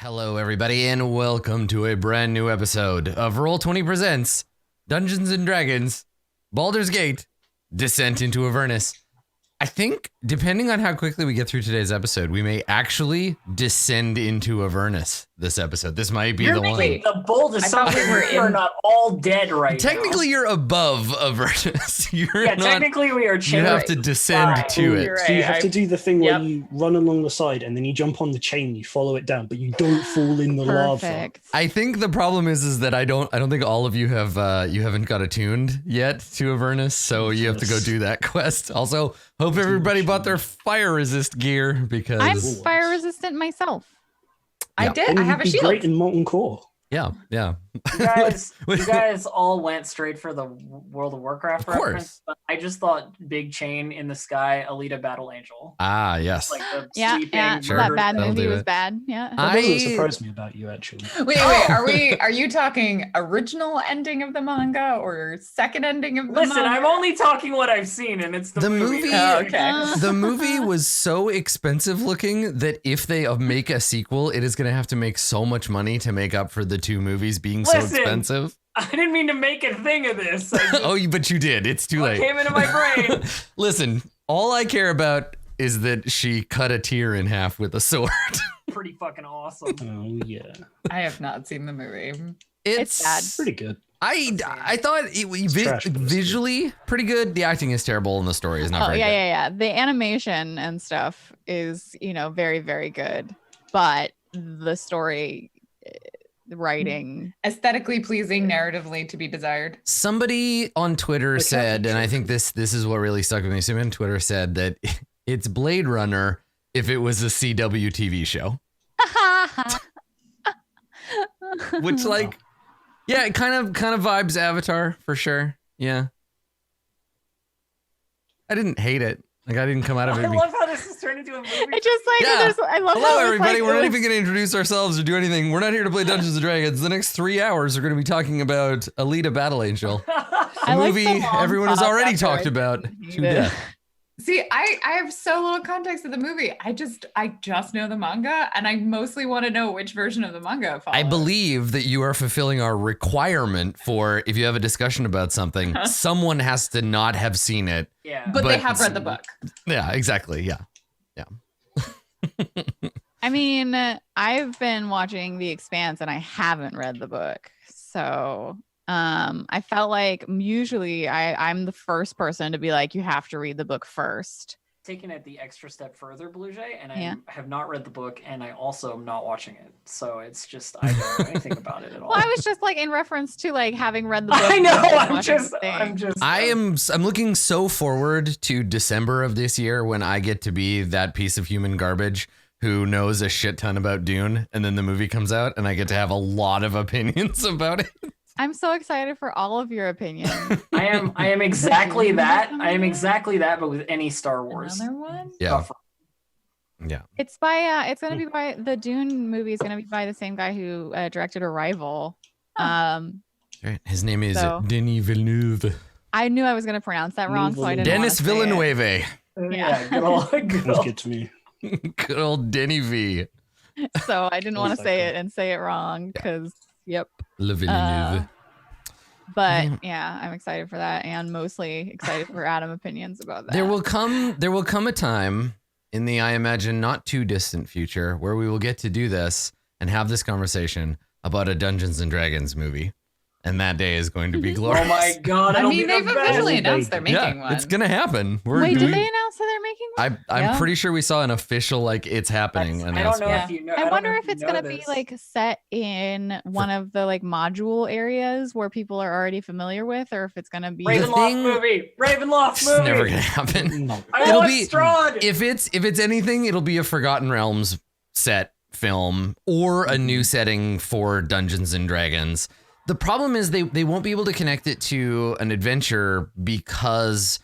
Hello, everybody, and welcome to a brand new episode of Roll20 Presents Dungeons and Dragons, Baldur's Gate, Descent into Avernus. I think, depending on how quickly we get through today's episode, we may actually descend into Avernus this episode. This might be the one. You're making the bold assumption we're not all dead right Technically, now. you're above Avernus. Technically we are You have to descend to it. Right. So you have to do the thing where you run along the side and then you jump on the chain, you follow it down, but you don't fall in the lava. I think the problem is that I don't think all of you have you haven't got attuned yet to Avernus, so you have to go do that quest. Also, hope everybody bought their fire resist gear because I'm fire resistant myself. Yeah. I did. I have a shield. Great in molten core. Yeah. You guys all went straight for the World of Warcraft reference, but I just thought big chain in the sky, Alita Battle Angel. Ah, yes. Like the Yeah. Sure. That bad That'll movie do was it. bad. Yeah. That doesn't surprise me about you, actually. Wait, are you talking original ending of the manga or second ending of the Listen, manga? I'm only talking what I've seen, and it's the movie. Oh, okay. The movie was so expensive looking that if they make a sequel, it is going to have to make so much money to make up for the two movies being so expensive. I didn't mean to make a thing of this. But you did. It's too late. Came into my brain. Listen, all I care about is that she cut a tear in half with a sword. Pretty fucking awesome. Oh, yeah. I have not seen the movie. It's bad. Pretty good. I thought it visually pretty good. The acting is terrible and the story is not very good. Yeah. The animation and stuff is, very, very good. But the story, the writing, Aesthetically pleasing, narratively to be desired. Somebody on Twitter said, and I think this is what really stuck with me. Somebody on Twitter said that it's Blade Runner if it was a CW TV show. Which, it kind of vibes Avatar for sure. Yeah. I didn't hate it. I didn't come out of it. I love how this has turned into a movie. It's just I love Hello, how everybody. We're not even going to introduce ourselves or do anything. We're not here to play Dungeons and Dragons. The next 3 hours, we're going to be talking about Alita Battle Angel, a movie everyone has already talked about to death. See, I have so little context of the movie. I just know the manga, and I mostly want to know which version of the manga it follows. I believe that you are fulfilling our requirement for if you have a discussion about something, someone has to not have seen it. Yeah. But they have read the book. Yeah, exactly. Yeah. I mean, I've been watching The Expanse and I haven't read the book. So I felt like usually I'm the first person to be like, you have to read the book first. Taking it the extra step further, Blue Jay, and I have not read the book, and I also am not watching it. So it's just I don't know anything about it at all. Well, I was just in reference to having read the book. I know. I'm looking so forward to December of this year when I get to be that piece of human garbage who knows a shit ton about Dune, and then the movie comes out, and I get to have a lot of opinions about it. I'm so excited for all of your opinions. I am exactly that. I am exactly that, but with any Star Wars. Another one? Yeah. It's by it's gonna be by the Dune movie is gonna be by the same guy who directed Arrival. His name is Denis Villeneuve. I knew I was gonna pronounce that wrong, so I didn't. Dennis Villeneuve. Yeah, good old. Good to me. Good old Denny V. So I didn't want to say it and say it wrong because Le Villeneuve. But I'm excited for that and mostly excited for Adam opinions about that. There will come a time in the, I imagine, not too distant future where we will get to do this and have this conversation about a Dungeons and Dragons movie. And that day is going to be glorious. Oh my god! I mean, they've officially announced they're making one. It's gonna happen. Wait, did they announce that they're making one? I'm pretty sure we saw an official it's happening. I don't know if you know. I wonder if it's gonna be set in one of the module areas where people are already familiar with, or if it's gonna be Ravenloft movie. It's never gonna happen. No. It'll be Strahd. If it's anything, it'll be a Forgotten Realms set film or a new setting for Dungeons and Dragons. The problem is they won't be able to connect it to an adventure because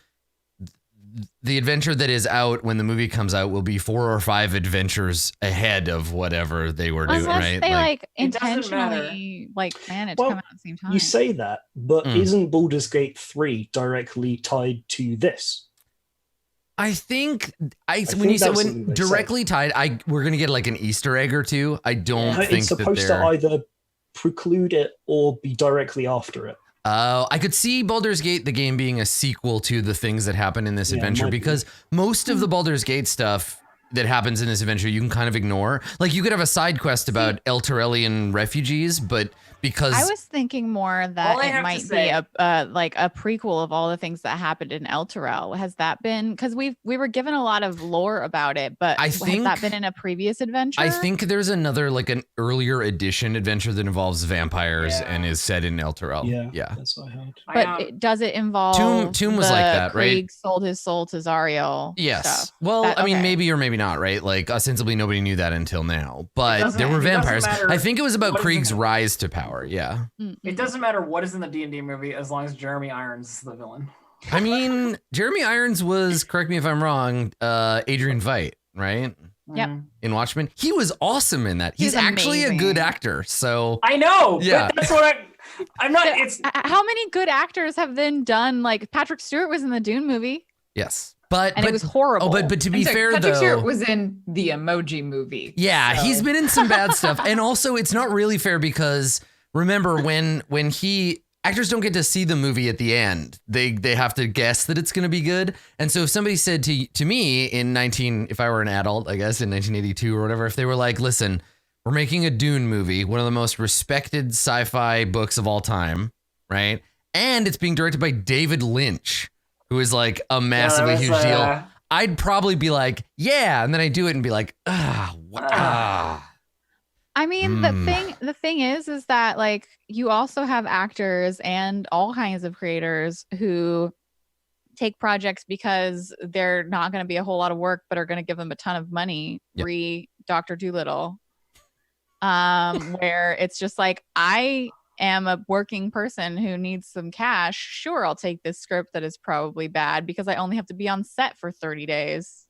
the adventure that is out when the movie comes out will be 4 or 5 adventures ahead of whatever they were doing, right? They intentionally plan it to come out at the same time. You say that, but isn't Baldur's Gate 3 directly tied to this? I think think that's something they directly tied, we're gonna get like an Easter egg or two. I don't think it's supposed to either preclude it or be directly after it. I could see Baldur's Gate, the game, being a sequel to the things that happen in this adventure, because most of the Baldur's Gate stuff that happens in this adventure you can kind of ignore. Like, you could have a side quest about Elturellian refugees, but because I was thinking more that it might be like a prequel of all the things that happened in Elturel. Has that been, because we were given a lot of lore about it, but has that been in a previous adventure? I think there's another, like an earlier edition adventure that involves vampires and is set in Elturel. Yeah, that's what I heard. But does it involve Tomb was like that, right? Krieg sold his soul to Zariel. Yes. Stuff. Well, I mean, maybe or maybe not, right? Like, ostensibly nobody knew that until now, but there were vampires. I think it was about Krieg's rise to power. Yeah. It doesn't matter what is in the D&D movie as long as Jeremy Irons is the villain. I mean, Jeremy Irons was, correct me if I'm wrong, Adrian Veidt, right? Yep. In Watchmen. He was awesome in that. He's actually a good actor. So I know. Yeah. But that's what I'm not. It's how many good actors have then done, like Patrick Stewart was in the Dune movie. Yes. It was horrible. Oh, but to be fair, Patrick though, Stewart was in the Emoji Movie. Yeah, he's been in some bad stuff. And also, it's not really fair because remember when actors don't get to see the movie at the end, they have to guess that it's going to be good. And so if somebody said to me if I were an adult, I guess in 1982 or whatever, if they were like, listen, we're making a Dune movie, one of the most respected sci-fi books of all time, right? And it's being directed by David Lynch, who is like a massively huge deal. I'd probably be like, yeah, and then I do it and be like, I mean, the thing is that like you also have actors and all kinds of creators who take projects because they're not going to be a whole lot of work, but are going to give them a ton of money. Re Dr. Dolittle, where it's just like, I am a working person who needs some cash. Sure, I'll take this script that is probably bad because I only have to be on set for 30 days.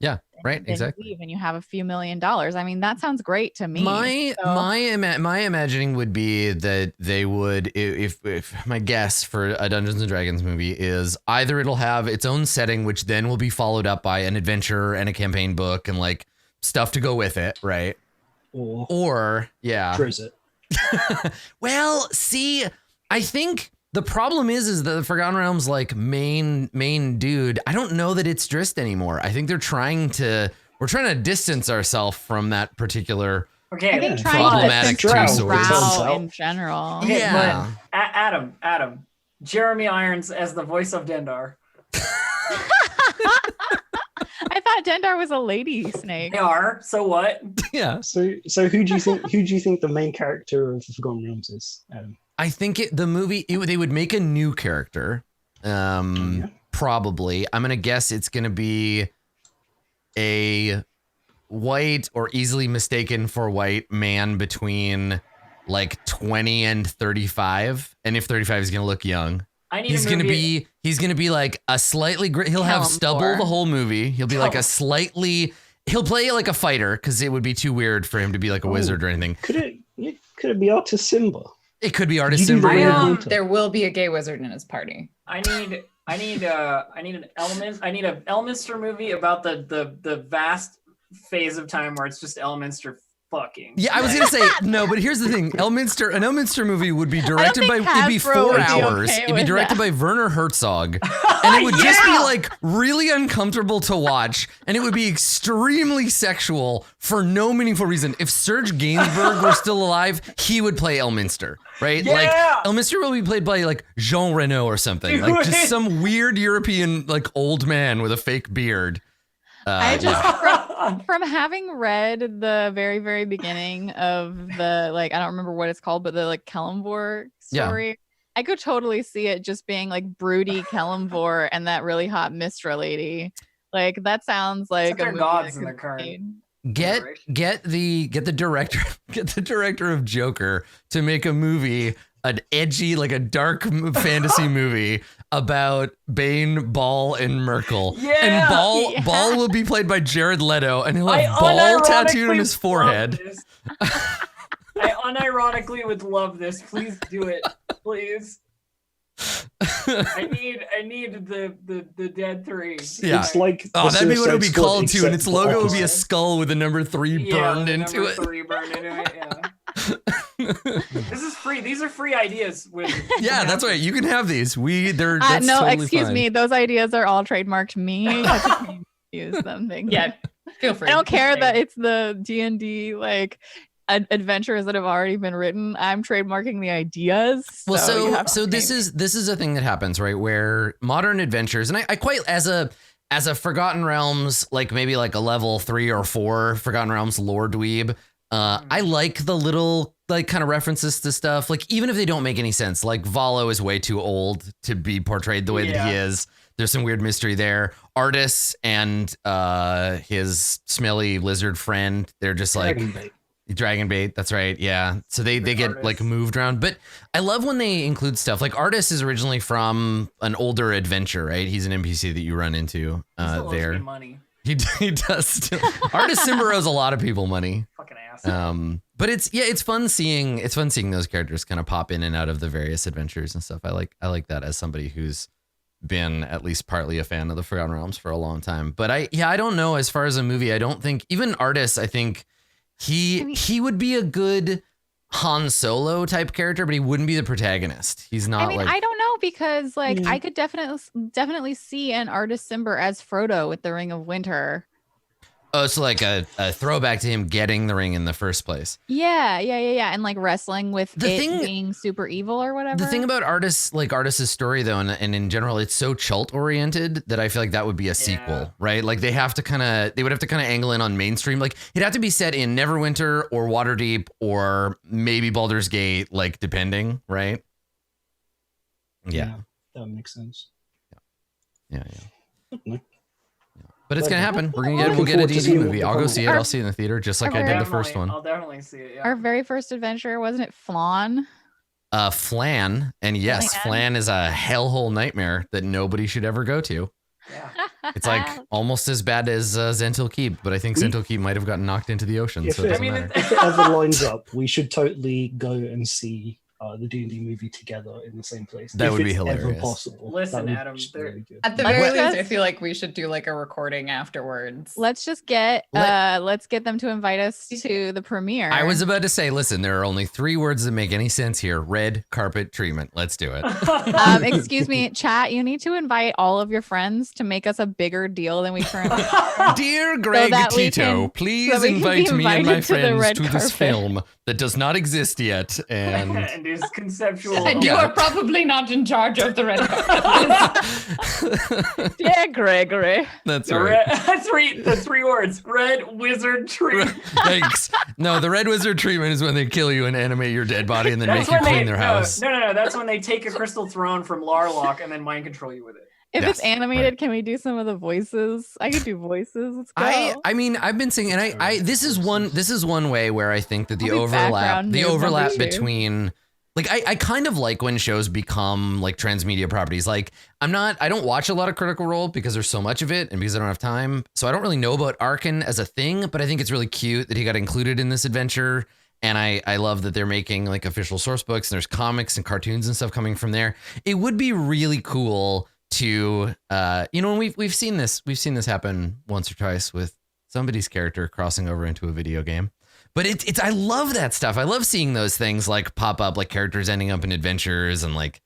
Yeah, right. Exactly. Leave and you have a few $1 million. I mean, that sounds great to me. My imagining would be that they would, if my guess for a Dungeons and Dragons movie is either it'll have its own setting, which then will be followed up by an adventure and a campaign book and like stuff to go with it, right? Or Drizzt it. Well, see, I think the problem is that the Forgotten Realms like main dude, I don't know that it's Drizzt anymore. I think we're trying to distance ourselves from that particular I think problematic two swords in general. Okay, but Adam, Jeremy Irons as the voice of Dendar. I thought Dendar was a lady snake. They are. So what? Yeah. So who do you think the main character of the Forgotten Realms is, Adam? I think they would make a new character. Probably. I'm gonna guess it's gonna be a white or easily mistaken for white man between like 20 and 35. And if 35 is gonna look young. He's gonna be like a slightly he'll have stubble the whole movie. He'll be like he'll play like a fighter because it would be too weird for him to be like a wizard or anything. Could it be Artist Simba? It could be Artist Simba. There will be a gay wizard in his party. I need an Elminster movie about the vast phase of time where it's just Elminster fucking. Yeah, I was gonna say no, but here's the thing: an Elminster movie would be directed by it'd be 4 hours. It'd be directed by Werner Herzog, and it would just be like really uncomfortable to watch, and it would be extremely sexual for no meaningful reason. If Serge Gainsbourg were still alive, he would play Elminster, right? Yeah! Like Elminster will be played by like Jean Reno or something, like just some weird European like old man with a fake beard. I just from having read the very, very beginning of the like I don't remember what it's called, but the like Kellamvor story, I could totally see it just being like broody Kellamvor and that really hot Mistra lady. Like that sounds like a movie gods in the current. Get the director of Joker to make a movie, an edgy, like a dark fantasy movie about Bane, Ball, and Merkel. Yeah, and Ball will be played by Jared Leto, and he'll have Ball tattooed on his forehead. I unironically would love this. Please do it, please. I need the dead 3. Yeah. It's like that'd be what it would be Suicide Squad, called too, and its except logo would be a opposite. skull with the number 3 burned into it. 3 burned into it. Yeah. This is free. These are free ideas. Yeah, that's right. You can have these. They're No, totally excuse fine. me. Those ideas are all trademarked me. I just use them. Thank you. Yeah, feel free. I don't care that it's the D&D like adventures that have already been written. I'm trademarking the ideas. Well, so this is a thing that happens, right? Where modern adventures, and I quite as a Forgotten Realms, like maybe like a level 3 or 4 Forgotten Realms lore dweeb. I like the little like kind of references to stuff, like even if they don't make any sense. Like Valo is way too old to be portrayed the way that he is. There's some weird mystery there. Artis and his smelly lizard friend, they're just like Dragon bait, that's right. Yeah. So they get like moved around. But I love when they include stuff like Artis is originally from an older adventure, right? He's an NPC that you run into there. Money. He does still. Artis Simba owes a lot of people money. Fucking ass. But it's fun seeing those characters kind of pop in and out of the various adventures and stuff. I like that as somebody who's been at least partly a fan of the Forgotten Realms for a long time. But I don't know, as far as a movie, I don't think even Artis, I think he would be a good Han Solo type character, but he wouldn't be the protagonist. He's not. I don't know, because like I could definitely see an Artis Simber as Frodo with the Ring of Winter. Oh, so like a throwback to him getting the ring in the first place. Yeah, and like wrestling with being super evil or whatever. The thing about Artis's story though, and in general, it's so Chult oriented that I feel like that would be a sequel, right? Like they would have to kind of angle in on mainstream. Like it'd have to be set in Neverwinter or Waterdeep or maybe Baldur's Gate, like depending, right? Yeah, that makes sense. Yeah. Okay. But it's gonna happen. We'll get a D&D movie. I'll go see it. I'll see it in the theater, just like I did the first one. I'll definitely see it. Yeah. Our very first adventure, wasn't it Flan? Flan, and yes, Flan is a hellhole nightmare that nobody should ever go to. Yeah. It's like almost as bad as Zentil Keep, but I think Zentil Keep might have gotten knocked into the ocean, so it doesn't matter. If it ever lines up, we should totally go and see the D&D movie together in the same place. That would be ever hilarious. Possible. Listen, Adam, at the very least, I feel like we should do like a recording afterwards. Let's just get them to invite us to the premiere. I was about to say, listen, there are only 3 words that make any sense here: red carpet treatment. Let's do it. Excuse me, chat. You need to invite all of your friends to make us a bigger deal than we currently are. Dear Greg Tito, please invite me and my friends to this film that does not exist yet, and is conceptual. And you are probably not in charge of the red carpet. Yeah, Gregory. That's right. The 3 words: red wizard treatment. Thanks. No, the red wizard treatment is when they kill you and animate your dead body and then make you clean their house. No. That's when they take a crystal throne from Larlock and then mind control you with it. If it's animated, can we do some of the voices? I could do voices. Let's go. I mean, I've been singing, and this is one way where I think that the overlap between, like, I kind of like when shows become like transmedia properties. Like I don't watch a lot of Critical Role because there's so much of it and because I don't have time. So I don't really know about Arkan as a thing, but I think it's really cute that he got included in this adventure. And I love that they're making like official source books, and there's comics and cartoons and stuff coming from there. It would be really cool to and we've seen this happen once or twice with somebody's character crossing over into a video game, but it's I love that stuff. I love seeing those things like pop up, like characters ending up in adventures, and like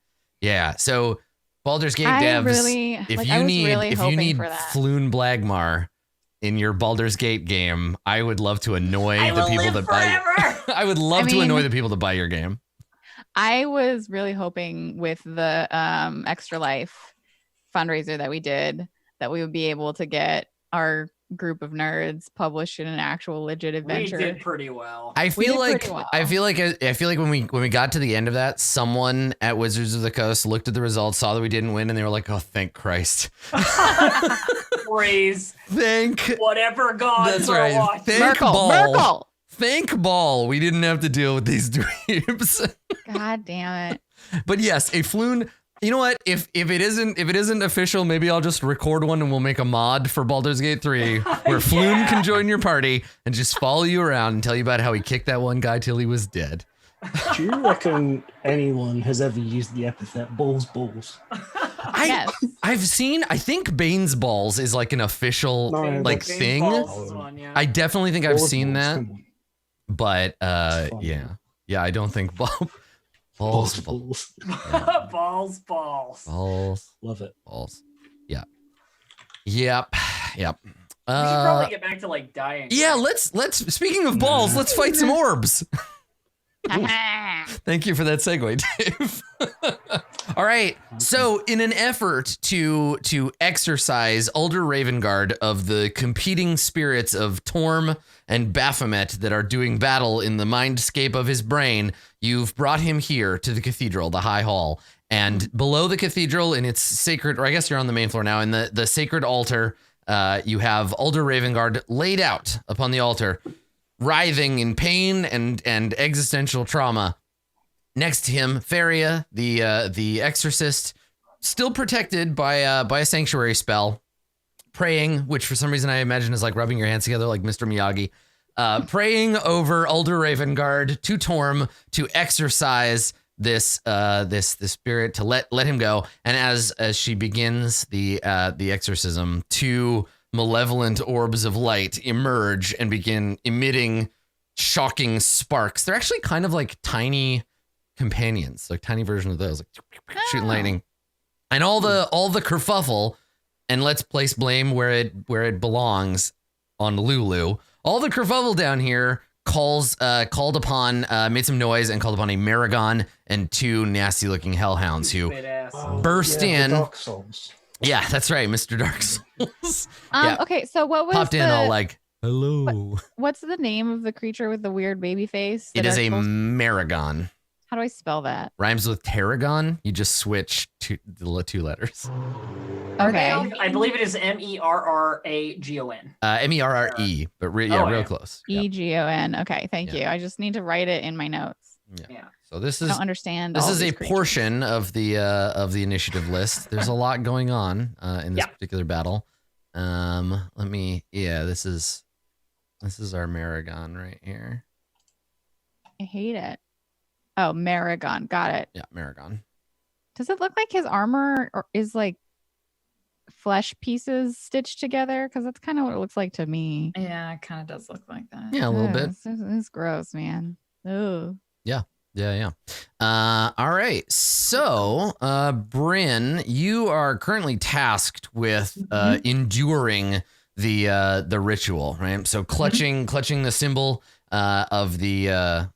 so Baldur's Gate devs, if you need Floon Blagmar in your Baldur's Gate game, I would love to annoy the people that buy I would love to annoy the people that buy your game. I was really hoping with the Extra Life fundraiser that we did that we would be able to get our group of nerds published in an actual legit adventure. We did pretty well. I feel like when we got to the end of that, someone at Wizards of the Coast looked at the results, saw that we didn't win, and they were like, "Oh, thank Christ!" Praise. Thank whatever gods. That's right. Watching. Thank Ball. Merkel. Thank Ball. We didn't have to deal with these dweebs. God damn it. But yes, a Floon. You know what? If it isn't official, maybe I'll just record one and we'll make a mod for Baldur's Gate 3 where Floon can join your party and just follow you around and tell you about how he kicked that one guy till he was dead. Do you reckon anyone has ever used the epithet balls? Yes. I think Bane's balls is like an official No, like Bane's thing. Balls is one, yeah. I definitely think I've Balls, seen that, come on. but It's fun. yeah, I don't think balls. Balls. balls. Love it. Balls. Yeah. Yep. We should probably get back to like dying. Yeah, let's speaking of balls, let's fight some orbs. Thank you for that segue, Dave. All right. So in an effort to exorcise Ulder Ravengard of the competing spirits of Torm and Baphomet that are doing battle in the mindscape of his brain, you've brought him here to the cathedral, the High Hall. And below the cathedral in its sacred, or I guess you're on the main floor now, in the sacred altar, you have Ulder Ravengard laid out upon the altar, writhing in pain and existential trauma. Next to him, Faria, the exorcist, still protected by a sanctuary spell, praying, which for some reason I imagine is like rubbing your hands together like Mr. Miyagi, praying over Ulder Ravengard to Torm to exorcise this spirit, to let him go. And as she begins the exorcism, two malevolent orbs of light emerge and begin emitting shocking sparks. They're actually kind of like tiny companions, like tiny version of those, like shooting lightning. And all the kerfuffle, and let's place blame where it belongs, on Lulu. All the kerfuffle down here called upon, made some noise and called upon a Maragon and two nasty looking Hellhounds who burst in. Dark Souls. Yeah, that's right, Mr. Dark Souls. Okay, so what was Popped in all like, hello. What's the name of the creature with the weird baby face? It is a Maragon. How do I spell that? Rhymes with tarragon. You just switch the two letters. Okay. I believe it is MERRAGON. MERRE, but real close. EGON. Okay, thank you. I just need to write it in my notes. Yeah. So this I is don't understand. this all is a these creatures. portion of the initiative list. There's a lot going on in this particular battle. This is our Maragon right here. I hate it. Oh, Maragon. Got it. Yeah, Maragon. Does it look like his armor is like flesh pieces stitched together? Because that's kind of what it looks like to me. Yeah, it kind of does look like that. Yeah, a little bit. It's gross, man. Oh. Yeah. All right. So, Bryn, you are currently tasked with enduring the ritual, right? So clutching the symbol of the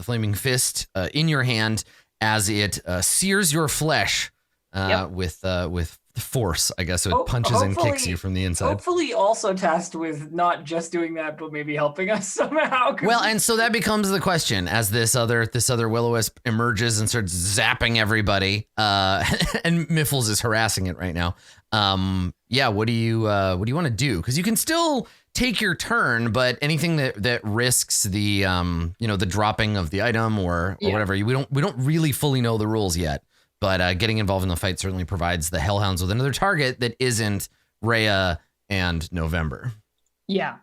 flaming fist in your hand as it sears your flesh with force, I guess. So it punches and kicks you from the inside. Hopefully also tasked with not just doing that, but maybe helping us somehow. Well, and so that becomes the question as this other will-o-wisp emerges and starts zapping everybody. And Miffles is harassing it right now. What do you want to do? Because you can still take your turn, but anything that risks the the dropping of the item or whatever, we don't really fully know the rules yet. But getting involved in the fight certainly provides the Hellhounds with another target that isn't Rhea and November. Yeah.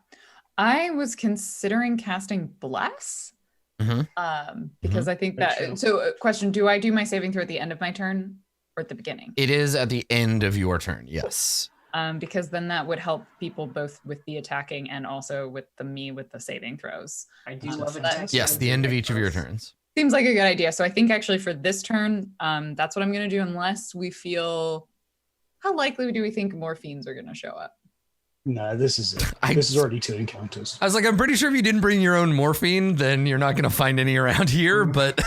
I was considering casting Bless. Because I think that... So, question, do I do my saving throw at the end of my turn or at the beginning? It is at the end of your turn, yes. Because then that would help people both with the attacking and also with the saving throws. I do love it. Yes, the end of each of your turns. Seems like a good idea. So I think actually for this turn, that's what I'm going to do unless we feel... How likely do we think more fiends are going to show up? No, this is it. This is already 2 encounters. I was like, I'm pretty sure if you didn't bring your own morphine, then you're not going to find any around here, but...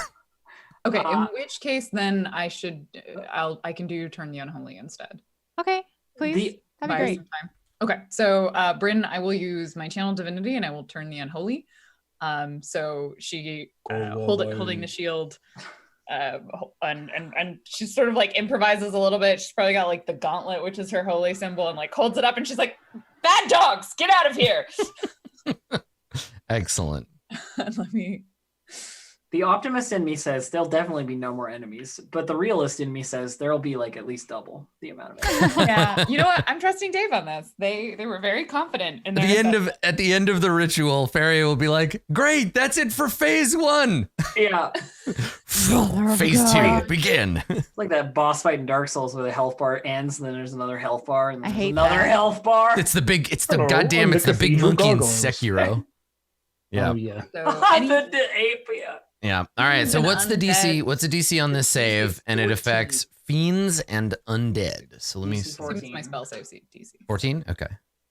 Okay, in which case then I can do Turn the Unholy instead. Okay, please. That'd be great. Okay, so Bryn, I will use my Channel Divinity and I will turn the Unholy. So she holding the shield, and she sort of like improvises a little bit. She's probably got like the gauntlet, which is her holy symbol, and like holds it up, and she's like, "Bad dogs, get out of here!" Excellent. Let me The optimist in me says there'll definitely be no more enemies, but the realist in me says there'll be like at least double the amount of enemies. Yeah, you know what? I'm trusting Dave on this. They were very confident in their At the end of the ritual, Faria will be like, "Great, that's it for phase 1." Yeah. Phase 2, begin. It's like that boss fight in Dark Souls where the health bar ends and then there's another health bar and I there's hate another that. health bar. It's the big Cathedral monkey in gargoyles. Sekiro. Yeah. Oh yeah. So The ape, yeah. Yeah. All right. So An what's the DC? undead- What's the DC on this save? And it 14. affects fiends and undead. So let me DC see. 14. Assume it's my spell save DC. 14. Okay.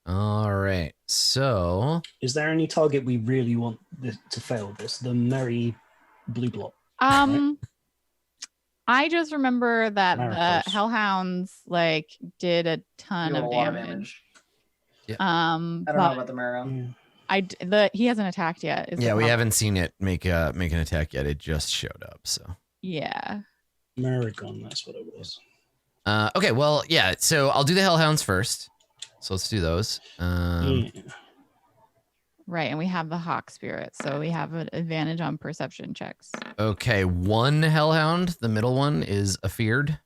All right. So Is there any target we really want to fail this? The merry blue block. I just remember that Miracles. the Hellhounds like did a ton Do a of lot damage. I don't know But about the Marathon. he hasn't attacked yet. is the yeah, we problem. haven't seen it make an attack yet. It just showed up. So. Yeah. Maragon, that's what it was. Okay. Well, yeah. So I'll do the Hellhounds first. So let's do those. Yeah. Right, and we have the hawk spirit, so we have an advantage on perception checks. Okay. One Hellhound. The middle one is afeared.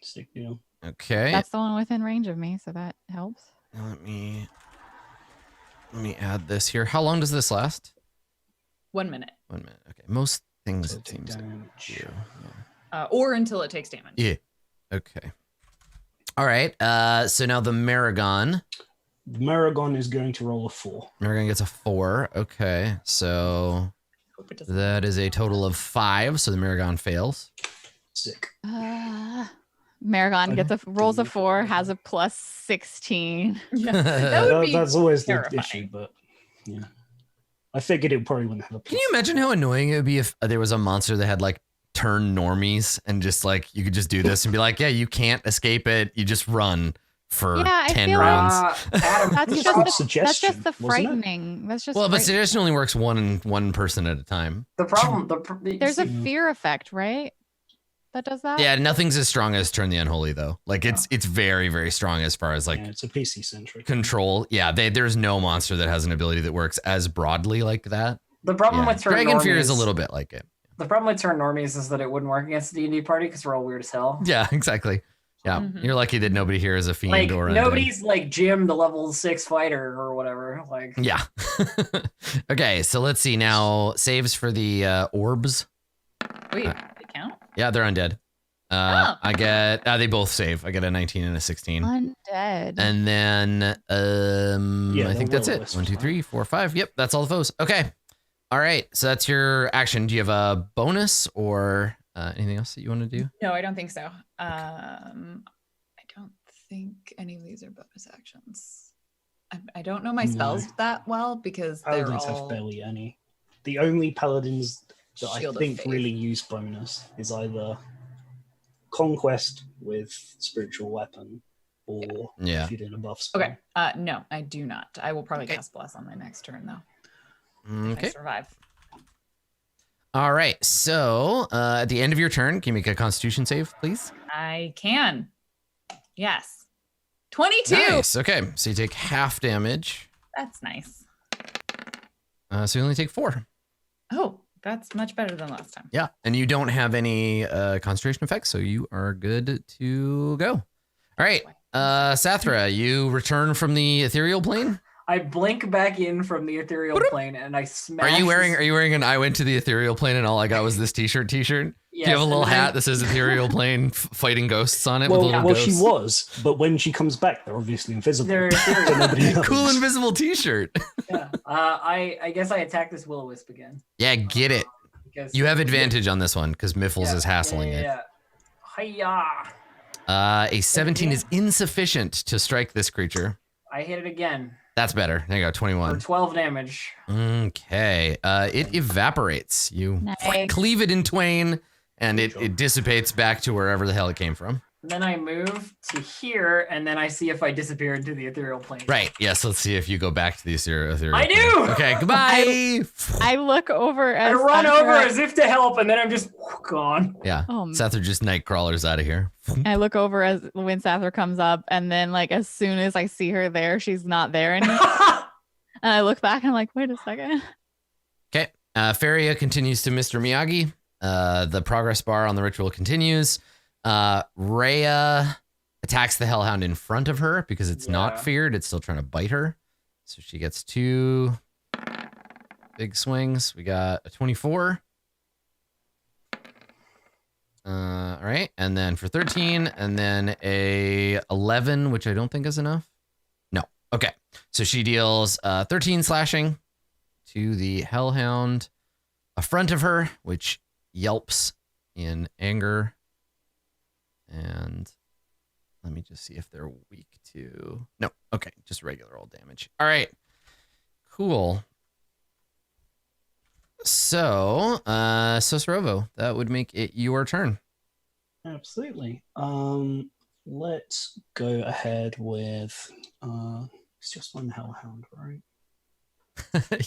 Sick deal. Okay. That's the one within range of me, so that helps. Now let me add this here. How long does this last? 1 minute. 1 minute. Okay. Most things So it take seems. damage. Or until it takes damage. Yeah. Okay. All right. So now the Maragon. Maragon is going to roll a 4. Maragon gets a 4. Okay. So Hope it doesn't. that is a total of 5. So the Maragon fails. Sick. Maragon rolls a 4, has a plus 16. Yeah, that would be That's always terrifying. the issue, but yeah. I figured it probably wouldn't have a Can you imagine how annoying it would be if there was a monster that had like turn normies and just like you could just do this and be like, yeah, you can't escape it. You just run for Yeah, I 10 feel rounds. Adam, That's That's just a the, suggestion, that's just the wasn't it? frightening. That's just Well, but frightening. suggestion only works one person at a time. the problem. There's a Yeah. fear effect, right? That does that? Yeah, nothing's as strong as Turn the Unholy though. Like it's very, very strong as far as like yeah, it's a PC centric. control. Yeah, there's no monster that has an ability that works as broadly like that. The problem Yeah. with turn Dragon normies, Fear is a little bit like it. The problem with turn normies is that it wouldn't work against the D&D party because we're all weird as hell. Yeah, exactly. Yeah, Mhm. you're lucky that nobody here is a fiend Like or undead. nobody's like Jim, the level 6 fighter or whatever. Like Yeah. Okay, so let's see now. Saves for the orbs. Wait, they count? Yeah, they're undead. Oh. I get they both save. I get a 19 and a 16. Undead. And then Yeah, I think they're that's it. well-listed, 1, 2, right? 3, 4, 5. Yep, that's all the foes. Okay. All right. So that's your action. Do you have a bonus or anything else that you want to do? No, I don't think so. I don't think any of these are bonus actions. I don't know my No. spells that well because they're Paladins all have barely any. The only paladins that Shield I of think Faith. really use bonus is either conquest with spiritual weapon or Yeah. if you're doing a buff spell. Okay. No, I do not. I will probably Okay. cast bless on my next turn though. If I Okay. survive. All right. So at the end of your turn, can you make a Constitution save, please? I can. Yes. 22. Nice. Okay. So you take half damage. That's nice. So you only take 4. Oh, that's much better than last time. Yeah. And you don't have any concentration effects, so you are good to go. All right. Sathra, you return from the ethereal plane. I blink back in from the ethereal plane and I smash. Are you wearing an I went to the ethereal plane and all I got was this t-shirt? Yes, Do you have a little and then- hat that says ethereal plane fighting ghosts on it Well, with little she ghosts? was, but when she comes back, they're obviously invisible. They're So ethereal. nobody knows. Cool invisible t-shirt. Yeah. I guess I attack this will-o-wisp again. Yeah, get it. Because You have advantage on this one because Miffles yeah, is hassling yeah, it. yeah. Hiya! A 17 is insufficient to strike this creature. I hit it again That's better. There you go, for 21. 12 damage. Okay. It evaporates. You Nice. cleave it in twain, and it dissipates back to wherever the hell it came from. Then I move to here, and then I see if I disappear into the ethereal plane. Right. Yes. Let's see if you go back to the ethereal. I plane. do! Okay. Goodbye. I look over I as run over Sathra- as if to help, and then I'm just gone. Yeah. Oh, Sather just night crawlers out of here. I look over as when Sather comes up, and then like as soon as I see her there, she's not there anymore. And I look back and I'm like, wait a second. Feria continues to Mr. Miyagi. The progress bar on the ritual continues. Rhea attacks the Hellhound in front of her because it's not feared. It's still trying to bite her. So she gets 2 big swings. We got a 24. All right. And then for 13, and then a 11, which I don't think is enough. No. Okay. So she deals 13 slashing to the Hellhound in front of her, which yelps in anger. And let me just see if they're weak to... No. Okay. Just regular old damage. All right. Cool. So, Sosrovo, that would make it your turn. Absolutely. Let's go ahead with it's just one Hellhound, right?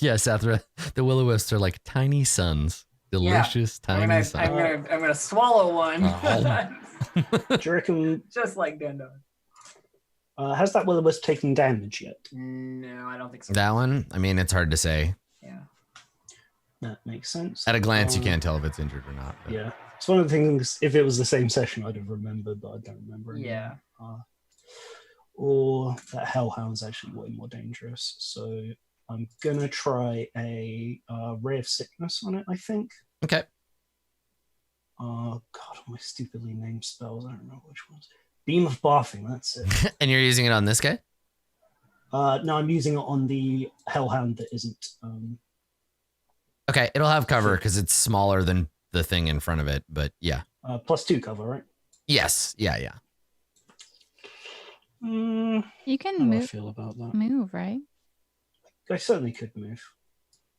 Yeah, Sathra. The Will-O-Wisps are like tiny suns. Delicious tiny suns. I'm gonna swallow one. Do you reckon? Just like Dendo. Has that Will-O-Wisp taken damage yet? No, I don't think so. That one? I mean, it's hard to say. Yeah. That makes sense. At a glance, you can't tell if it's injured or not. But. Yeah. It's one of the things, if it was the same session, I'd have remembered, but I don't remember anymore. Yeah. Or that Hellhound's actually way more dangerous. So I'm going to try a Ray of Sickness on it, I think. Okay. Oh, God, all my stupidly named spells. I don't know which ones. Beam of Barfing, that's it. And you're using it on this guy? No, I'm using it on the Hellhound that isn't... Okay, it'll have cover because it's smaller than the thing in front of it, but yeah. +2 cover, right? Yes, yeah. You can How do I move. feel about that? Move, right? I certainly could move.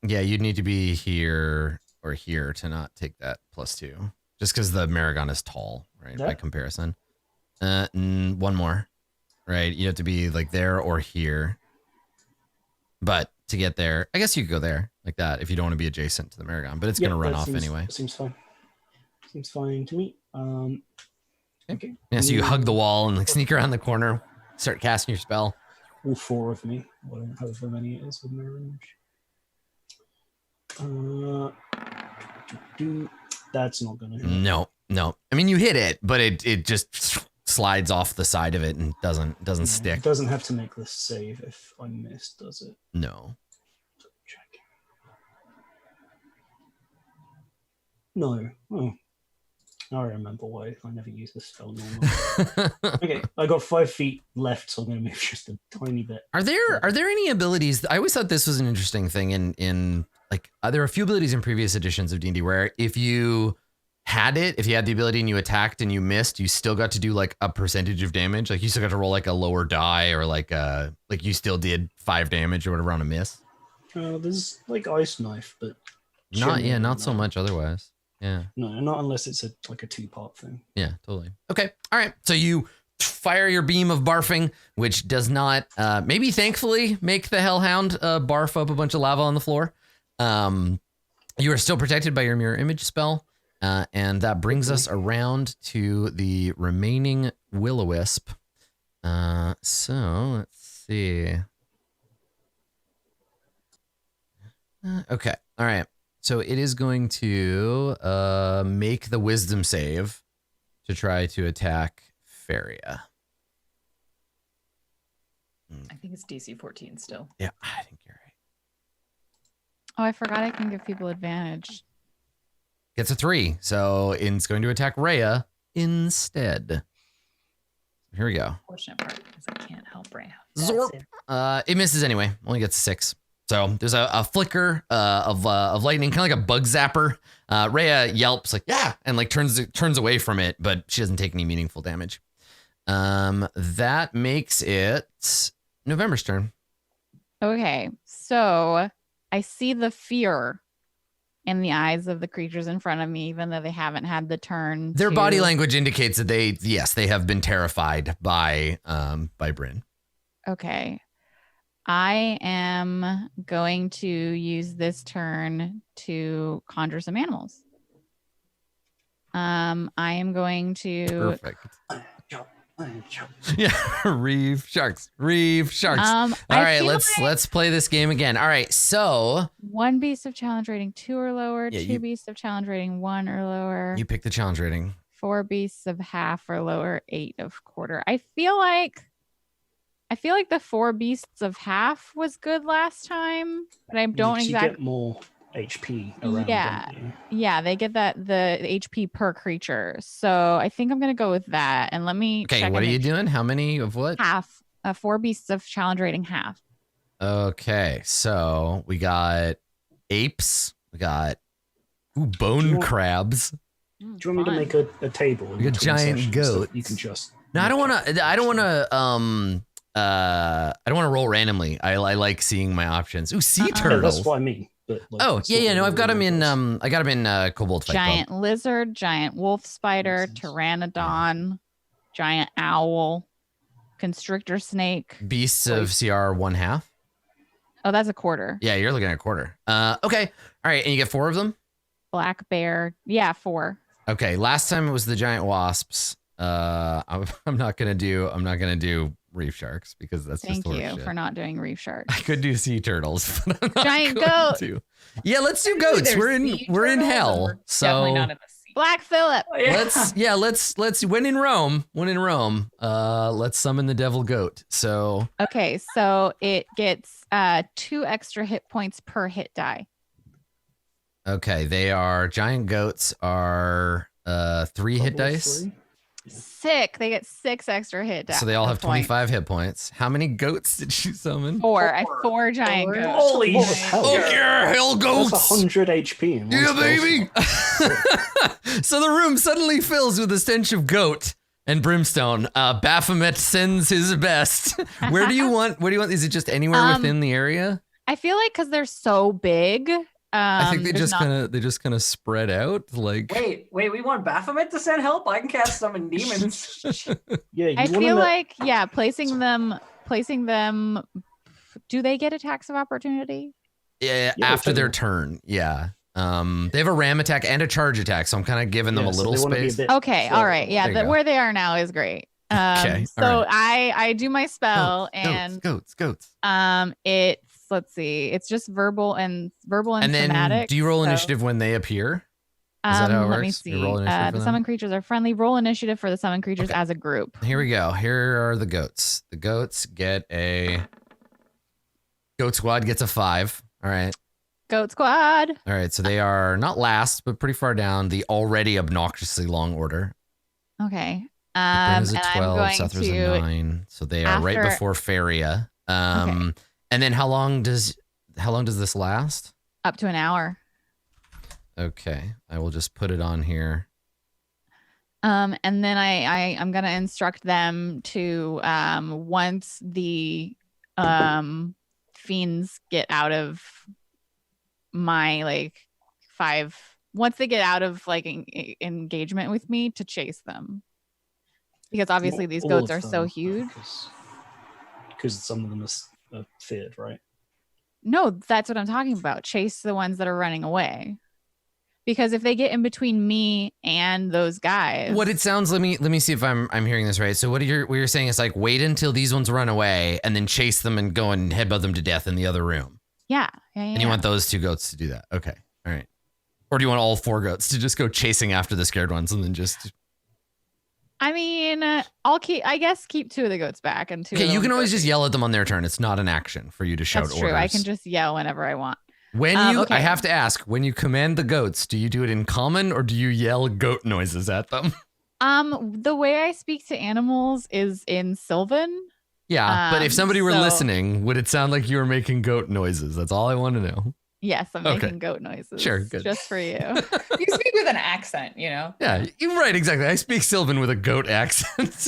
Yeah, you'd need to be here or here to not take that +2. Just because the Maragon is tall, right? Yeah. By comparison. One more, right? You have to be like there or here. But to get there, I guess you could go there like that if you don't want to be adjacent to the Maragon, but it's going to run off anyway. Seems fine. Seems fine to me. Okay. Yeah, so you hug the wall and like sneak around the corner, start casting your spell. All 4 of me, however many it is with mirror image. That's not gonna hit. No. I mean, you hit it, but it just slides off the side of it and doesn't stick. It doesn't have to make this save if I miss, does it? No. Check. No. Oh. Now I remember why I never use this spell normally. Okay, I got 5 feet left, so I'm going to move just a tiny bit. Are there any abilities? I always thought this was an interesting thing in like there are a few abilities in previous editions of D&D where if you had the ability and you attacked and you missed, you still got to do like a percentage of damage. Like you still got to roll like a lower die or like you still did 5 damage or whatever on a miss. There's like Ice Knife, but not so much otherwise. Yeah. No, not unless it's a 2-part thing. Yeah, totally. Okay. All right. So you fire your beam of barfing, which does not, maybe thankfully, make the Hellhound barf up a bunch of lava on the floor. You are still protected by your mirror image spell. And that brings us around to the remaining Will-O-Wisp. So let's see. Okay. All right. So it is going to make the wisdom save to try to attack Feria. I think it's DC 14 still. Yeah, I think you're right. Oh, I forgot I can give people advantage. Gets a 3, so it's going to attack Rhea instead. Here we go. Fortunate part is I can't help Rhea. Zorp. It misses anyway. Only gets 6. So there's a flicker of lightning, kind of like a bug zapper. Rhea yelps like, yeah, and like turns away from it, but she doesn't take any meaningful damage. That makes it November's turn. Okay, so I see the fear in the eyes of the creatures in front of me, even though they haven't had the turn. Their body language indicates that they have been terrified by Bryn. Okay. I am going to use this turn to conjure some animals. I am going to Yeah, reef sharks. All right, let's play this game again. All right, so 1 beast of challenge rating 2 or lower, Yeah, 2 beasts of challenge rating 1 or lower, you pick the challenge rating. 4 beasts of half or lower, 8 of quarter. I feel like the 4 beasts of half was good last time, but I don't You exactly get more HP around. Yeah. Don't you? Yeah, they get the HP per creature. So I think I'm gonna go with that. And let me Okay, check what are and you make doing? How many of what? half. 4 beasts of challenge rating half. Okay, so we got apes. We got bone crabs. Do you want me to make a table? We got giant goats. You can just. No, I don't want to. I don't want to roll randomly. I like seeing my options. Ooh, sea Yeah, turtles. that's what I mean. But like, Oh, it's yeah. not No, I've got them really in. I got them in Kobold Fight Club. Giant lizard, giant wolf spider, Makes sense. pteranodon, giant owl, constrictor snake. Beasts of CR 1/2. Oh, that's a quarter. Yeah, you're looking at a quarter. Okay. All right, and you get 4 of them. Black bear. Yeah, 4. Okay. Last time it was the giant wasps. I'm not gonna do reef sharks because that's Thank just you for not doing reef sharks. I could do sea turtles, but I'm not Giant going goat. to. Yeah, let's do Technically, goats. there's We're in sea turtles, and hell. we're So definitely not in the sea. Black Phillip. let's when in Rome, let's summon the devil goat. So Okay, so it gets 2 extra hit points per hit die. okay, giant goats are 3 hit Probably dice. 3. Sick. They get 6 extra hit die. So they all have points. 25 hit points. How many goats did you summon? 4. I have 4 giant Four. goats. Holy What the shit. hell? Oh yeah, hell That's goats. 100 HP. In one Yeah, spell baby. slot. So the room suddenly fills with the stench of goat and brimstone. Baphomet sends his best. Where do you want? Is it just anywhere within the area? I feel like because they're so big. I think they there's just kind of spread out. Like Wait, we want Baphomet to send help? I can cast summon demons. Yeah, you I wanna feel let- like placing them. Do they get attacks of opportunity? yeah, Yeah, after their totally. turn. Yeah. They have a ram attack and a charge attack, so I'm kind of giving them Yeah, a so little they wanna be a space. bit Okay, all further. right, yeah. There you go. Where they are now is great. Okay, So all I do my spell and goats. it's let's see, it's just verbal and And then thematic. do you roll so, initiative when they appear? Is that how it Let me works? You see. roll initiative for The them? summon creatures are friendly. Roll initiative for the summon creatures Okay. as a group. Here we go. Here are the goats. The goats get a goat squad gets a 5. All right. Goat squad. All right. So they are not last, but pretty far down the already obnoxiously long order. Okay. Bryn is And a I'm 12, going Sethra's to a 9. So they are right after- before Faria. And then how long does this last? up to an hour. Okay. I will just put it on here. And then I'm gonna instruct them to once the fiends get out of my once they get out of engagement with me, to chase them, because obviously these All goats of are so them, huge. Because some of them are feared, right? No, that's what I'm talking about. Chase the ones that are running away. Because if they get in between me and those guys, What it sounds, let me see if I'm hearing this right. So what you're saying is like wait until these ones run away and then chase them and go and headbutt them to death in the other room. yeah. And you want those 2 goats to do that. Okay. All right. Or do you want all 4 goats to just go chasing after the scared ones and then just I mean, I'll keep 2 of the goats back and 2. Okay, of you them can always go- just yell at them on their turn. It's not an action for you to shout That's true. orders. I can just yell whenever I want. When okay. I have to ask, when you command the goats, do you do it in common or do you yell goat noises at them? The way I speak to animals is in Sylvan. Yeah, but if somebody were so- listening, would it sound like you were making goat noises? That's all I want to know. Yes, I'm Okay. making goat noises. Sure, good. Just for you. You speak with an accent, you know. Yeah, you're right, exactly. I speak Sylvan with a goat accent.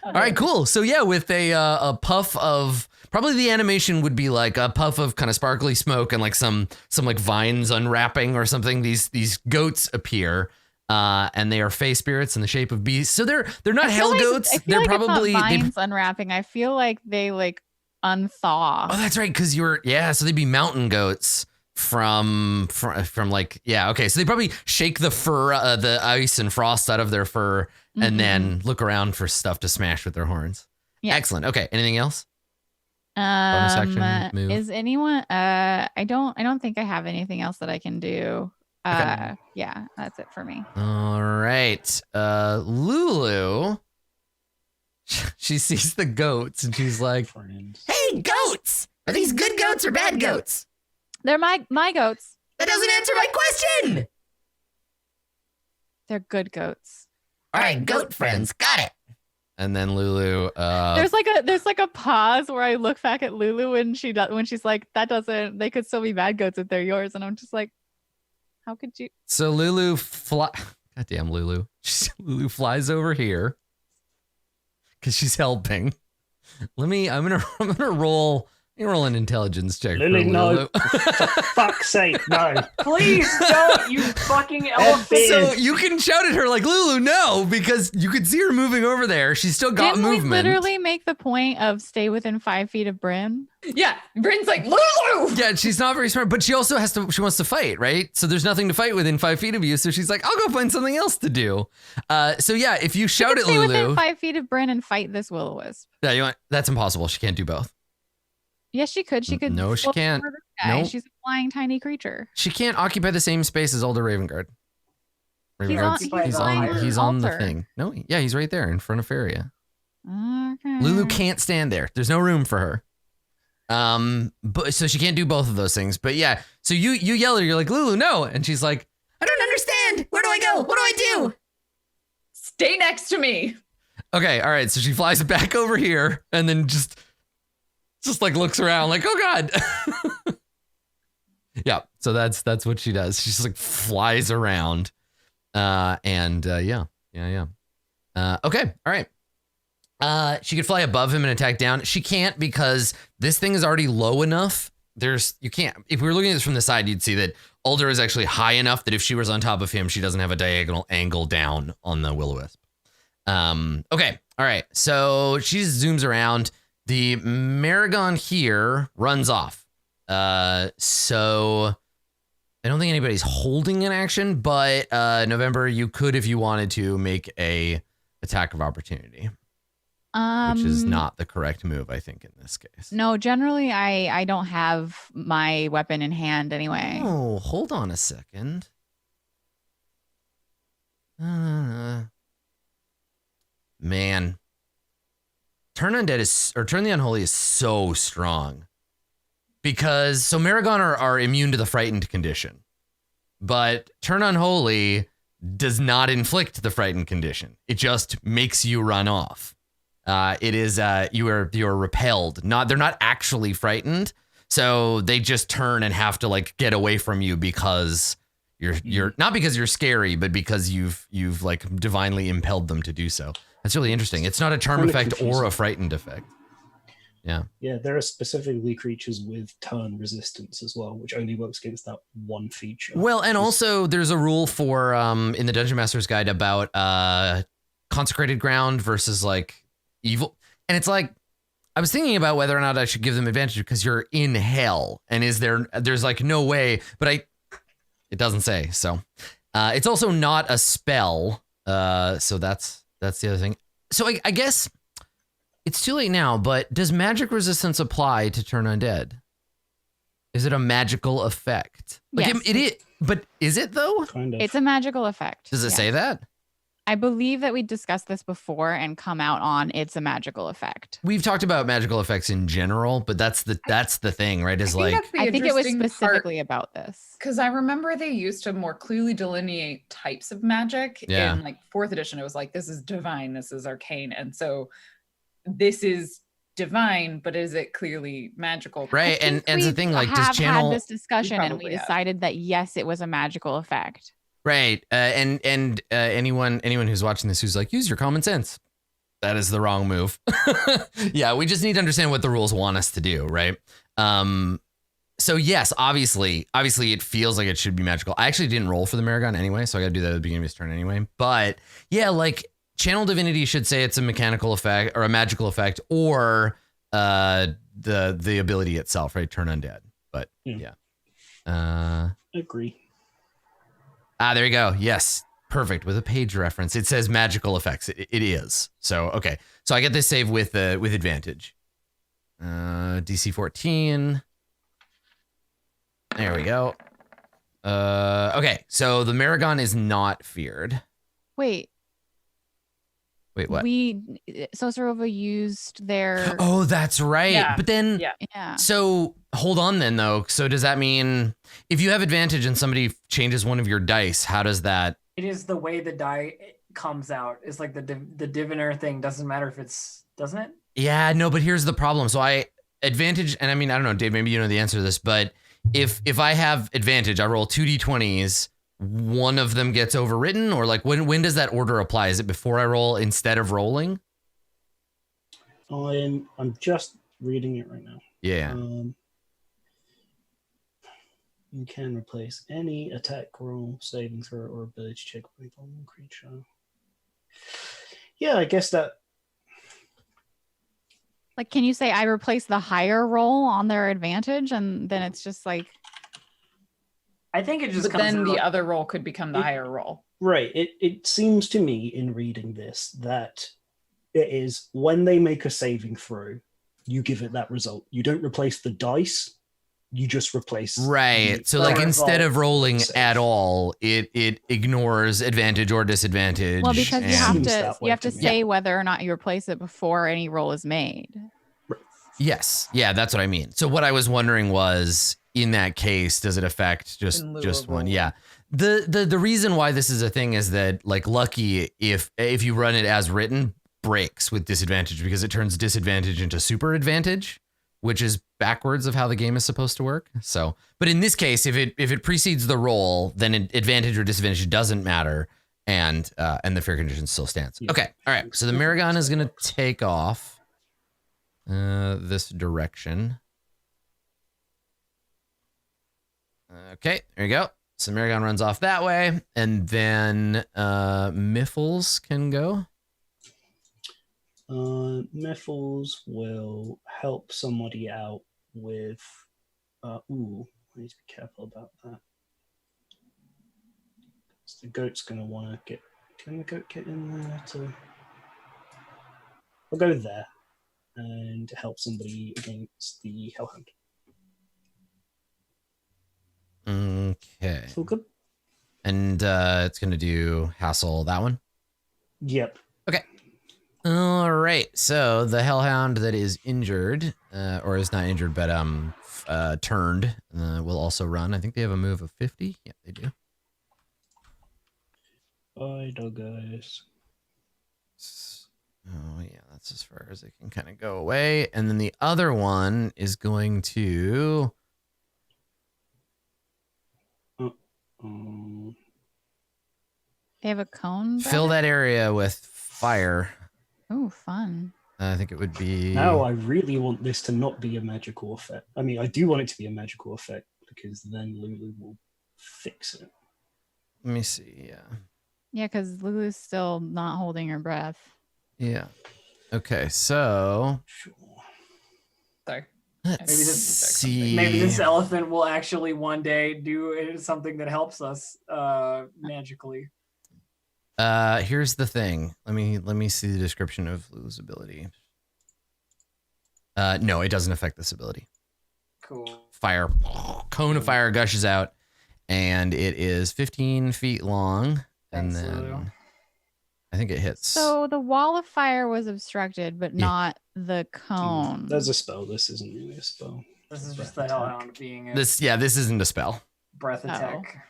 All right, cool. So yeah, with a puff of probably the animation would be like a puff of kind of sparkly smoke and like some like vines unwrapping or something. These goats appear, and they are fey spirits in the shape of beasts. So they're not hell goats. I feel They're like probably it's not vines unwrapping. I feel like they unthaw. Oh, that's right, because so they'd be mountain goats. from like, yeah, okay. So they probably shake the fur, the ice and frost out of their fur, and then look around for stuff to smash with their horns. Yeah. Excellent. Okay. Anything else? Bonus action move. Is anyone? I don't think I have anything else that I can do. Okay. Yeah, that's it for me. All right. Lulu. She sees the goats and she's like, "Hey, goats! Are these good goats or bad goats?" They're my goats. That doesn't answer my question. They're good goats. All right, goat friends, got it. And then Lulu, there's like a pause where I look back at Lulu when she's like, "That doesn't. They could still be bad goats if they're yours," and I'm just like, "How could you?" So Lulu Goddamn Lulu. Lulu flies over here because she's helping. I'm gonna roll an intelligence check. Lily, no. For fuck's sake, no. Please don't, you fucking elephant. So you can shout at her like, "Lulu, no," because you could see her moving over there. She's still got movement. We literally make the point of stay within 5 feet of Bryn? Yeah, Bryn's like, "Lulu!" Yeah, she's not very smart, but she also she wants to fight, right? So there's nothing to fight within 5 feet of you. So she's like, "I'll go find something else to do." So yeah, if you shout at Lulu. Stay within 5 feet of Bryn and fight this will-o-wisp. Yeah, that's impossible. She can't do both. Yes, she could. She could. No, she can't. Nope. She's a flying tiny creature. She can't occupy the same space as Older Ravengard. He's on the thing. No, yeah, he's right there in front of Faria. Okay. Lulu can't stand there. There's no room for her. But so she can't do both of those things. But yeah, so you yell at her. You're like, "Lulu, no," and she's like, "I don't understand. Where do I go? What do I do?" Stay next to me. Okay, all right. So she flies back over here and then just like looks around like, "Oh God." Yeah. So that's what she does. She just like flies around. Yeah. Okay. All right. She could fly above him and attack down. She can't because this thing is already low enough. You can't. If we were looking at this from the side, you'd see that Alder is actually high enough that if she was on top of him, she doesn't have a diagonal angle down on the will-o-wisp. Okay. All right. So she zooms around. The Maragon here runs off. So I don't think anybody's holding an action, but November, you could, if you wanted to, make a attack of opportunity. Which is not the correct move, I think, in this case. No, generally I don't have my weapon in hand anyway. Oh, hold on a second. Man. Turn the Unholy is so strong. Because, so Maragon are immune to the frightened condition. But Turn Unholy does not inflict the frightened condition. It just makes you run off. It is you're repelled. They're not actually frightened, so they just turn and have to like get away from you because you're not because you're scary, but because you've like divinely impelled them to do so. That's really interesting. It's not a charm effect or a frightened effect. Yeah. Yeah, there are specifically creatures with turn resistance as well, which only works against that one feature. Well, and also there's a rule for in the Dungeon Master's Guide about consecrated ground versus like evil. And it's like, I was thinking about whether or not I should give them advantage because you're in hell. And there's like no way, but it doesn't say. So it's also not a spell. So that's the other thing. So I guess it's too late now, but does magic resistance apply to turn undead? Is it a magical effect? Like yes. It is, but is it though? Kind of. It's a magical effect. Does it say that? I believe that we discussed this before and come out on it's a magical effect. We've talked about magical effects in general, but that's the thing, right? Is like I think it was specifically about this. Because I remember they used to more clearly delineate types of magic in like 4th edition. It was like, this is divine, this is arcane. And so this is divine, but is it clearly magical? Right. And the thing, like, does channel had this discussion and we decided that yes, it was a magical effect. Right. And anyone who's watching this who's like, use your common sense. That is the wrong move. Yeah, we just need to understand what the rules want us to do, right? So yes, obviously it feels like it should be magical. I actually didn't roll for the Maragon anyway, so I got to do that at the beginning of his turn anyway. But yeah, like Channel Divinity should say it's a mechanical effect or a magical effect or the ability itself, right? Turn undead. But yeah. Agree. There you go. Yes. Perfect. With a page reference. It says magical effects. It is. So, okay. So I get this save with advantage. DC 14. There we go. Okay. So the Maragon is not feared. Wait, what? Sosarova used their. Oh, that's right. Yeah. But then, Yeah. So hold on then, though. So does that mean if you have advantage and somebody changes one of your dice, how does that? It is the way the die comes out. It's like the diviner thing. Doesn't matter if it's, doesn't it? Yeah, no, but here's the problem. So I advantage, and I mean, I don't know, Dave, maybe you know the answer to this, but if I have advantage, I roll 2d20s, one of them gets overwritten, or like when does that order apply? Is it before I roll instead of rolling? I'm just reading it right now. Yeah. You can replace any attack roll, saving throw, or ability check with one creature. Yeah, I guess that. Like, can you say I replace the higher roll on their advantage, and then it's just like. I think it just. But then the other roll could become the higher roll. Right. It seems to me in reading this that it is when they make a saving throw, you give it that result. You don't replace the dice. You just replace. Right. So like instead of rolling at all, it ignores advantage or disadvantage. Well, because you have to say Yeah. whether or not you replace it before any roll is made. Yes. Yeah, that's what I mean. So what I was wondering was, in that case, does it affect just one? Yeah. The reason why this is a thing is that like Lucky, if you run it as written, breaks with disadvantage because it turns disadvantage into super advantage, which is backwards of how the game is supposed to work. So, but in this case, if it precedes the roll, then advantage or disadvantage doesn't matter, and the fear condition still stands. Yeah. Okay. All right. So the Maragon is gonna take off this direction. Okay, there you go. So Maragon runs off that way, and then Miffles can go. Miffles will help somebody out with. I need to be careful about that. So the goat's going to want to get. Can the goat get in there to? I'll go there and help somebody against the Hellhound. Okay. Feel good? And it's going to do hassle that one. Yep. Okay. All right. So the Hellhound that is injured, or is not injured, but turned, will also run. I think they have a move of 50. Yeah, they do. Bye, doggos. Oh, yeah, that's as far as it can kind of go away. And then the other one is going to... They have a cone. fill that area with fire. Oh, fun. I think it would be... Now I really want this to not be a magical effect. I mean, I do want it to be a magical effect because then Lulu will fix it. Let me see, yeah. Yeah, because Lulu's still not holding her breath. Yeah. Okay, so... Sure. Sorry. Let's see. Maybe this elephant will actually one day do something that helps us magically. Here's the thing. Let me see the description of Lulu's ability. No, it doesn't affect this ability. Cool. Fire, cone of fire gushes out, and it is 15 feet long. Thanks, and then Lulu. I think it hits. So the wall of fire was obstructed, but not the cone. There's a spell. This isn't really a spell. This is just Breath the attack. Hellhound being a This isn't a spell. breath attack.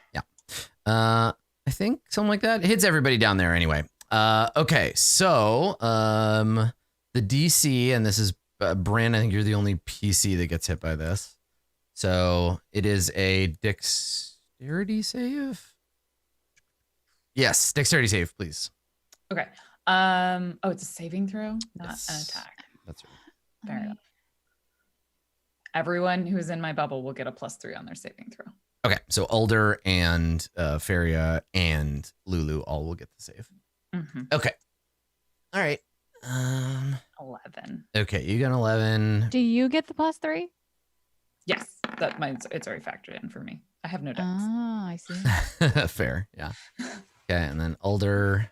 I think something like that. It hits everybody down there anyway. Okay, so the DC, and this is Bryn, I think you're the only PC that gets hit by this. So it is a dexterity save. Yes, dexterity save, please. Okay. It's a saving throw, not an attack. That's right. Fair enough. Everyone who is in my bubble will get a +3 on their saving throw. Okay, so Alder and Feria and Lulu all will get the save. Mm-hmm. Okay. All right. 11. Okay, you got 11. Do you get the +3? Yes, it's already factored in for me. I have no doubts. Oh, I see. Fair, yeah. Okay, and then Alder.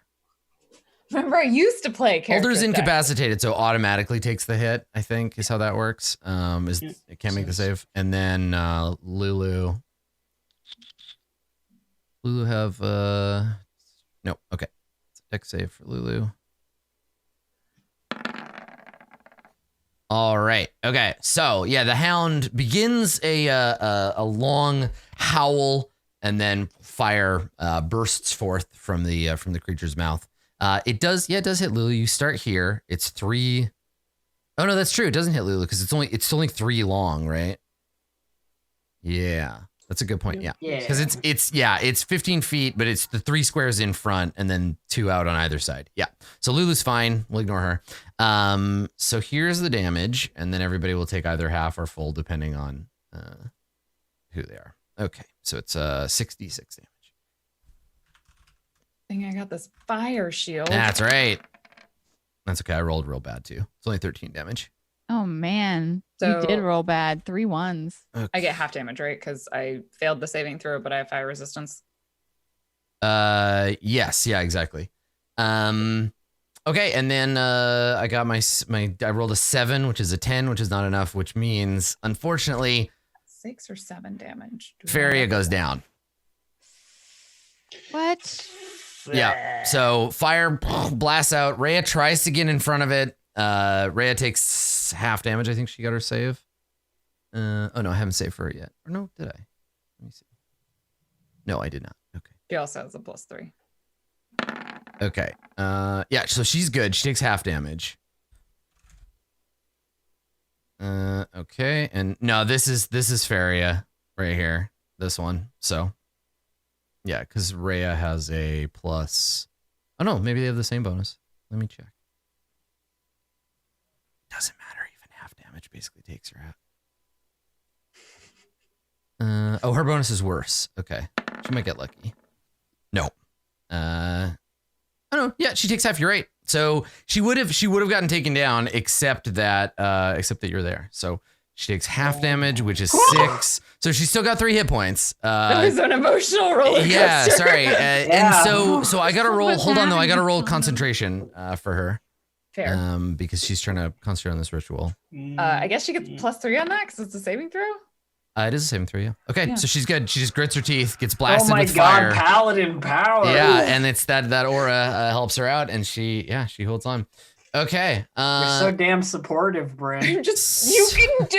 Remember, I used to play character. Alder's incapacitated, so automatically takes the hit, I think, is how that works. It can't make the save. And then Lulu. Lulu have no, okay. It's a dex save for Lulu. All right. Okay. So yeah, the hound begins a long howl, and then fire bursts forth from the creature's mouth. It does hit Lulu. You start here. It's 3. Oh no, that's true. It doesn't hit Lulu because it's only 3 long, right? Yeah, that's a good point. Yeah, because it's 15 feet, but it's the 3 squares in front and then 2 out on either side. Yeah. So Lulu's fine. We'll ignore her. So here's the damage, and then everybody will take either half or full depending on who they are. Okay, so it's 66 damage. I think I got this fire shield. That's right. That's okay. I rolled real bad too. It's only 13 damage. Oh man, So- you did roll bad. 3 1s. Okay. I get half damage, right? Because I failed the saving throw, but I have fire resistance. Yes, yeah, exactly. Okay, and then I got I rolled a 7, which is a 10, which is not enough, which means unfortunately 6 or 7 damage. Feria goes down. What? Yeah. So fire blasts out. Rhea tries to get in front of it. Rhea takes half damage. I think she got her save. Oh no, I haven't saved for her yet. Or no, did I? Let me see. No, I did not. Okay. She also has a +3. Okay. Yeah, so she's good. She takes half damage. Okay. And no, this is Feria right here. This one. So yeah, because Rhea has a plus. Oh no, maybe they have the same bonus. Let me check. Doesn't matter. Even half damage basically takes her out. Oh, her bonus is worse. Okay. She might get lucky. No. Oh no, yeah, she takes half. You're right. So she would have gotten taken down, except that you're there. So she takes half damage, which is 6. So she's still got 3 hit points. That was an emotional roller coaster. Yeah, sorry. And so I got to roll. Hold on, though. I got to roll concentration for her. Fair. Because she's trying to concentrate on this ritual. I guess she gets +3 on that because it's a saving throw. It is a saving throw, yeah. Okay, Yeah. so she's good. She just grits her teeth, gets blasted Oh my with god, fire. paladin power. Yeah, and it's that aura helps her out, and she holds on. Okay. You're so damn supportive, Bryn. You can do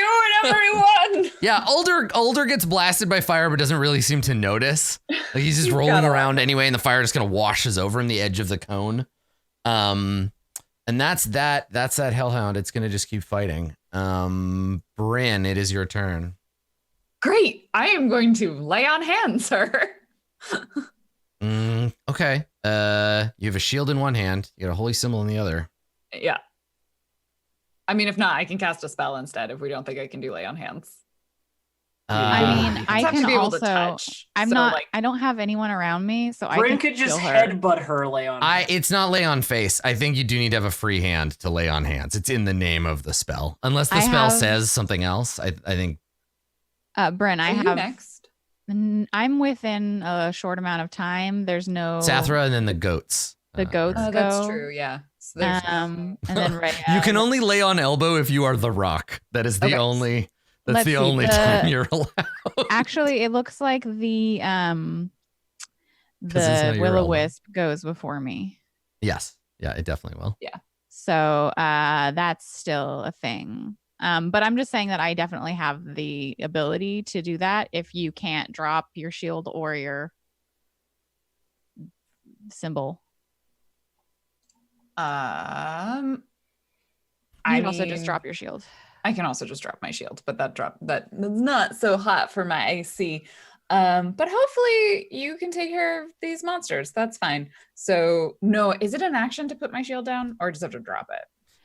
it, everyone. Yeah, Alder gets blasted by fire, but doesn't really seem to notice. Like he's just You've rolling got it. around anyway, and the fire just kind of washes over him the edge of the cone. And that's that Hellhound. It's gonna just keep fighting. Bryn, it is your turn. Great. I am going to lay on hands, sir. Okay. You have a shield in one hand. You got a holy symbol in the other. Yeah. I mean, if not, I can cast a spell instead if we don't think I can do lay on hands. I mean, You I have to can be able to also. touch. I'm So, not. like- I don't have anyone around me, so I Bryn can could just kill her. headbutt her, lay on. It's not lay on face. I think you do need to have a free hand to lay on hands. It's in the name of the spell. Unless the I spell have- says something else. I think. Bryn, I Are you have. next. I'm within a short amount of time. There's no. Sathra and then the goats. The goats Oh, go. that's true. Yeah. So there's And then Rhea. You can only lay on elbow if you are the rock. That is the Okay. only. That's Let's the see, only time you're allowed. Actually, it looks like the 'Cause it's how you're will o rolling. wisp goes before me. Yes. Yeah, it definitely will. So that's still a thing. But I'm just saying that I definitely have the ability to do that if you can't drop your shield or your symbol. I Also just mean, drop your shield. I can also just drop my shield, but that's not so hot for my AC. But hopefully you can take care of these monsters. That's fine. So no, is it an action to put my shield down or just have to drop it?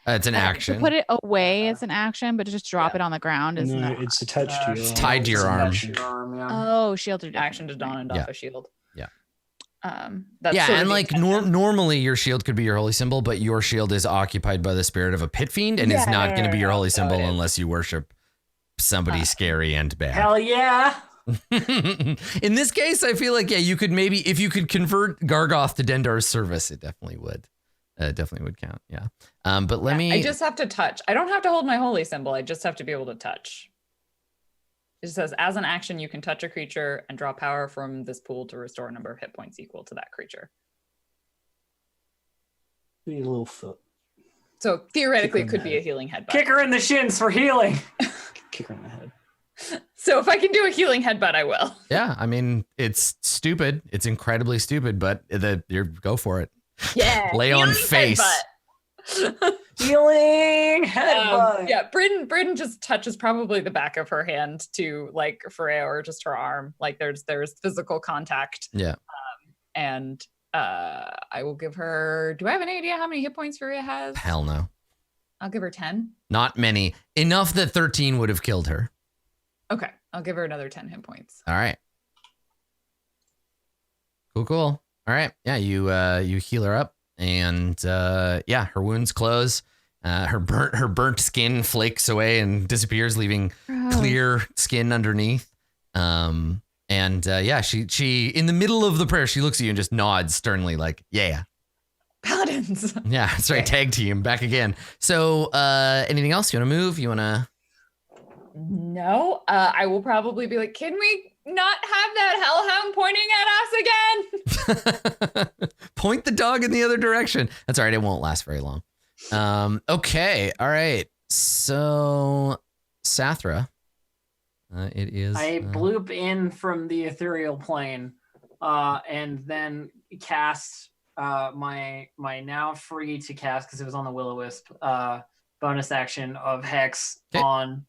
It's an To action. put it away, it's an action, but to just drop it on the ground is No, not. it's attached to your It's arm. tied to your It's an arm. action. Yeah. Oh, shields are different. Action to don and doff Yeah. a shield. Yeah. That's Yeah, sort of and the like intention. normally your shield could be your holy symbol, but your shield is occupied by the spirit of a pit fiend and is not going to be your holy so symbol it is. unless you worship somebody scary and bad. Hell yeah. In this case, I feel like, yeah, you could maybe, if you could convert Gargoth to Dendar's service, it definitely would. Definitely would count. Yeah. But let me. I just have to touch. I don't have to hold my holy symbol. I just have to be able to touch. It says, as an action, you can touch a creature and draw power from this pool to restore a number of hit points equal to that creature. Be a little foot. So theoretically, it could be a healing headbutt. Kick her in the shins for healing. Kick her in the head. So if I can do a healing headbutt, I will. Yeah, I mean, it's stupid. It's incredibly stupid, but go for it. Yeah. Lay on face. Healing headbutt. Yeah, Bryn just touches probably the back of her hand to like Freya or just her arm. Like there's physical contact. Yeah. And I will give her. Do I have any idea how many hit points Freya has? Hell no. I'll give her 10. Not many. Enough that 13 would have killed her. Okay, I'll give her another 10 hit points. All right. Cool. All right. Yeah, you heal her up, and yeah, her wounds close. Her burnt skin flakes away and disappears, leaving clear skin underneath. And yeah, she in the middle of the prayer, she looks at you and just nods sternly, like, yeah. Paladins. Yeah, that's right. Tag team back again. So anything else? You want to move? You want to? No, I will probably be like, can we not have that hellhound pointing at us again? Point the dog in the other direction. That's all right. It won't last very long. Okay. All right. So Sathra, it is. I bloop in from the ethereal plane, and then cast my now free to cast, because it was on the Will-O-Wisp, bonus action of Hex on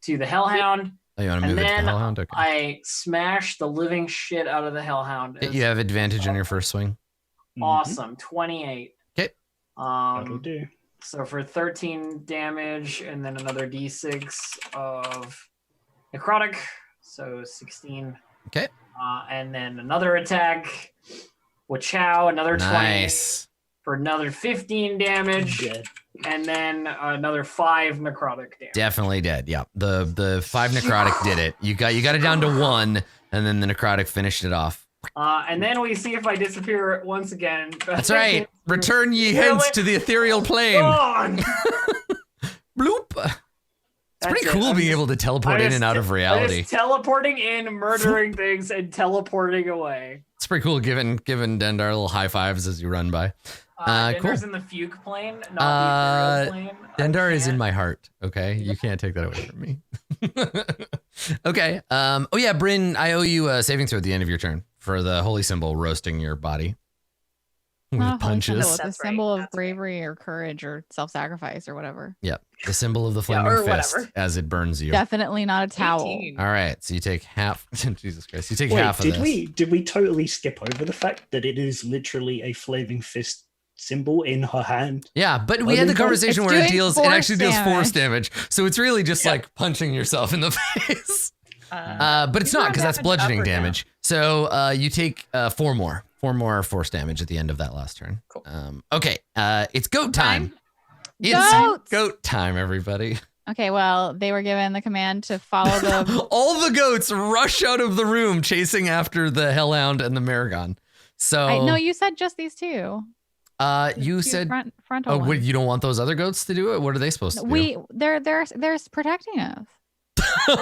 to the Hellhound. Oh, you want to move it to the Hellhound? Okay. I smash the living shit out of the Hellhound. You have advantage on your first swing. Awesome. 28. Okay. That'll do. So for 13 damage, and then another d6 of necrotic. So 16. Okay. And then another attack. Wachow, another 20 for another 15 damage. Dead. And then another 5 necrotic damage. Definitely dead. Yeah. The 5 necrotic did it. You got it down to 1, and then the necrotic finished it off. And then we see if I disappear once again. That's right. Return ye hence to the ethereal plane. Bloop. It's pretty cool being able to teleport in and out of reality. Just teleporting in, murdering things, and teleporting away. It's pretty cool giving Dendar little high fives as you run by. Dendar's in the fugue plane, not the ethereal plane. Dendar is in my heart. Okay, you can't take that away from me. Okay. Oh yeah, Bryn, I owe you a saving throw at the end of your turn for the holy symbol roasting your body with punches. The symbol of bravery or courage or self-sacrifice or whatever. Yep, the symbol of the flaming fist as it burns you. Definitely not a towel. 18. All right, so you take half. Jesus Christ, you take half of this. Did we totally skip over the fact that it is literally a flaming fist symbol in her hand? Yeah, but we had the conversation where it actually deals force damage. So it's really just like punching yourself in the face. But it's not, because that's bludgeoning damage. So you take 4 more force damage at the end of that last turn. Cool. Okay, it's goat time. Goats! Goat time, everybody. Okay, well, they were given the command to follow the... All the goats rush out of the room chasing after the Hellhound and the Maragon. So no, you said just these two. You said frontal. Oh, wait, you don't want those other goats to do it? What are they supposed to do? They're protecting us.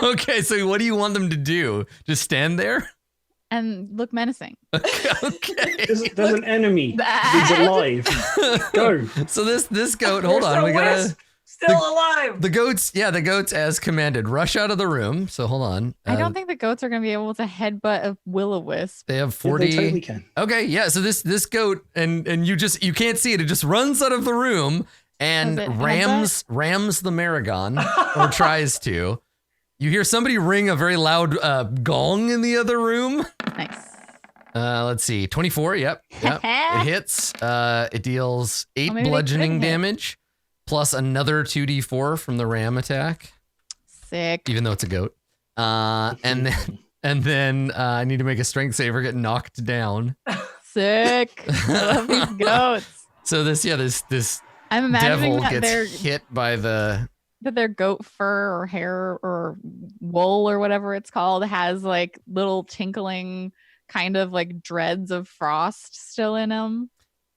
Okay, so what do you want them to do? Just stand there? And look menacing. Okay. There's an enemy. He's alive. Go. So this goat, hold on, we gotta still alive. The goats, as commanded, rush out of the room. So hold on. I don't think the goats are gonna be able to headbutt a will-o-wisp. They have 40. They totally can. Okay, yeah. So this goat, and you can't see it. It just runs out of the room and rams the Maragon, or tries to. You hear somebody ring a very loud gong in the other room. Nice. Let's see. 24. Yep. It hits. It deals 8 bludgeoning damage plus another 2d4 from the ram attack. Sick. Even though it's a goat. And then I need to make a strength save or get knocked down. Sick. I love these goats. So this I'm imagining devil that gets hit by the that their goat fur or hair or wool or whatever it's called has like little tinkling kind of like dreads of frost still in them?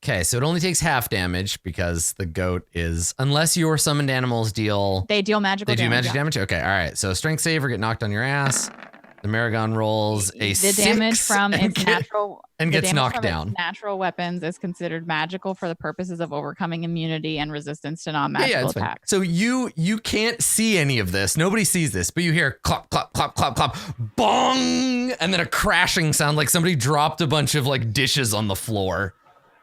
Okay, so it only takes half damage because the goat is, unless your summoned animals deal. They deal magical They do damage. magic damage? Okay, all right. So strength save or get knocked on your ass. The Maragon rolls a The damage 6 from and its natural and the gets damage knocked from its down. natural weapons is considered magical for the purposes of overcoming immunity and resistance to non-magical it's fine. attacks. So you can't see any of this. Nobody sees this, but you hear clop, clop, clop, clop, clop, bong, and then a crashing sound like somebody dropped a bunch of like dishes on the floor.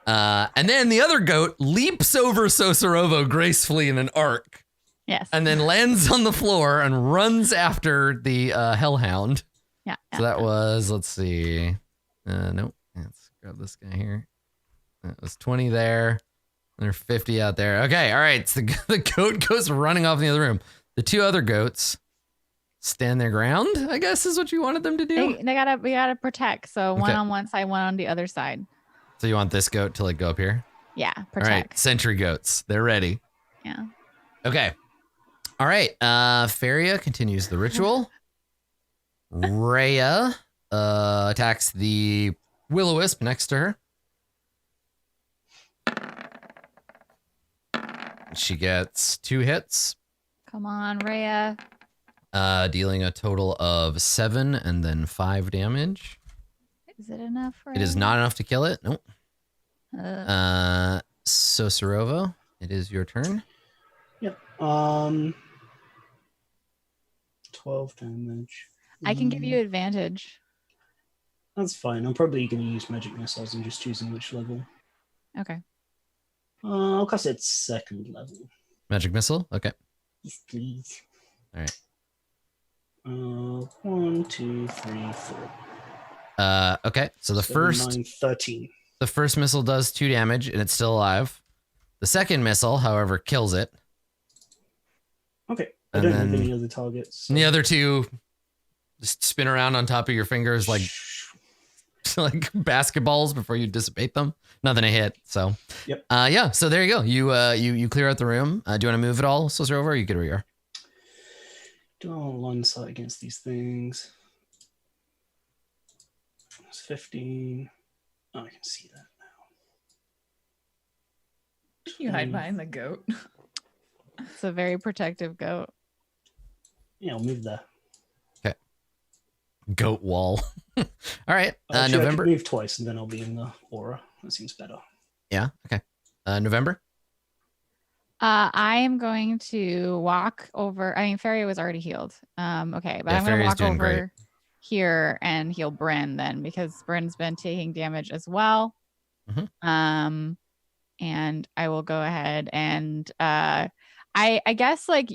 And then the other goat leaps over Sosorovo gracefully in an arc. Yes. And then lands on the floor and runs after the Hellhound. Yeah. So that was, let's see. Nope. Let's grab this guy here. That was 20 there. And there's 50 out there. Okay. All right. So the goat goes running off in the other room. The two other goats stand their ground, I guess is what you wanted them to do. we gotta protect. So one on one side, one on the other side. So you want this goat to like go up here? Yeah, protect. All right. Sentry goats. They're ready. Yeah. Okay. All right. Feria continues the ritual. Rhea attacks the will-o-wisp next to her. She gets 2 hits. Come on, Rhea. Dealing a total of 7 and then 5 damage. Is it enough for It is not enough to kill it. Nope. Uh, Sosorovo, it is your turn. Yep. 12 damage. I can give you advantage. That's fine. I'm probably going to use magic missiles and just choosing which level. Okay. I'll cast it 2nd level. Magic missile. Okay. Yes, please. All right. 1, 2, 3, 4. Okay. So the 7, first 9, 13. The first missile does 2 damage and it's still alive. The second missile, however, kills it. Okay. I And don't have then- any other targets. And the other 2 just spin around on top of your fingers like like basketballs before you dissipate them. Nothing to hit. So Yep. Yeah. So there you go. You clear out the room. Do you want to move at all, Sosorovo, or you good where you are? Do I want line of sight against these things? It's 15. Oh, I can see that now. You hide behind the goat. It's a very protective goat. Yeah, I'll move there. Goat wall. All right. Actually, November. I can move twice and then I'll be in the aura. That seems better. Yeah. Okay. November. I am going to walk over. I mean, Feria was already healed. Okay, but Yeah, I'm going to Feria's walk doing over great. here and heal Bryn then because Bryn's been taking damage as well. Mhm. And I will go ahead and I guess like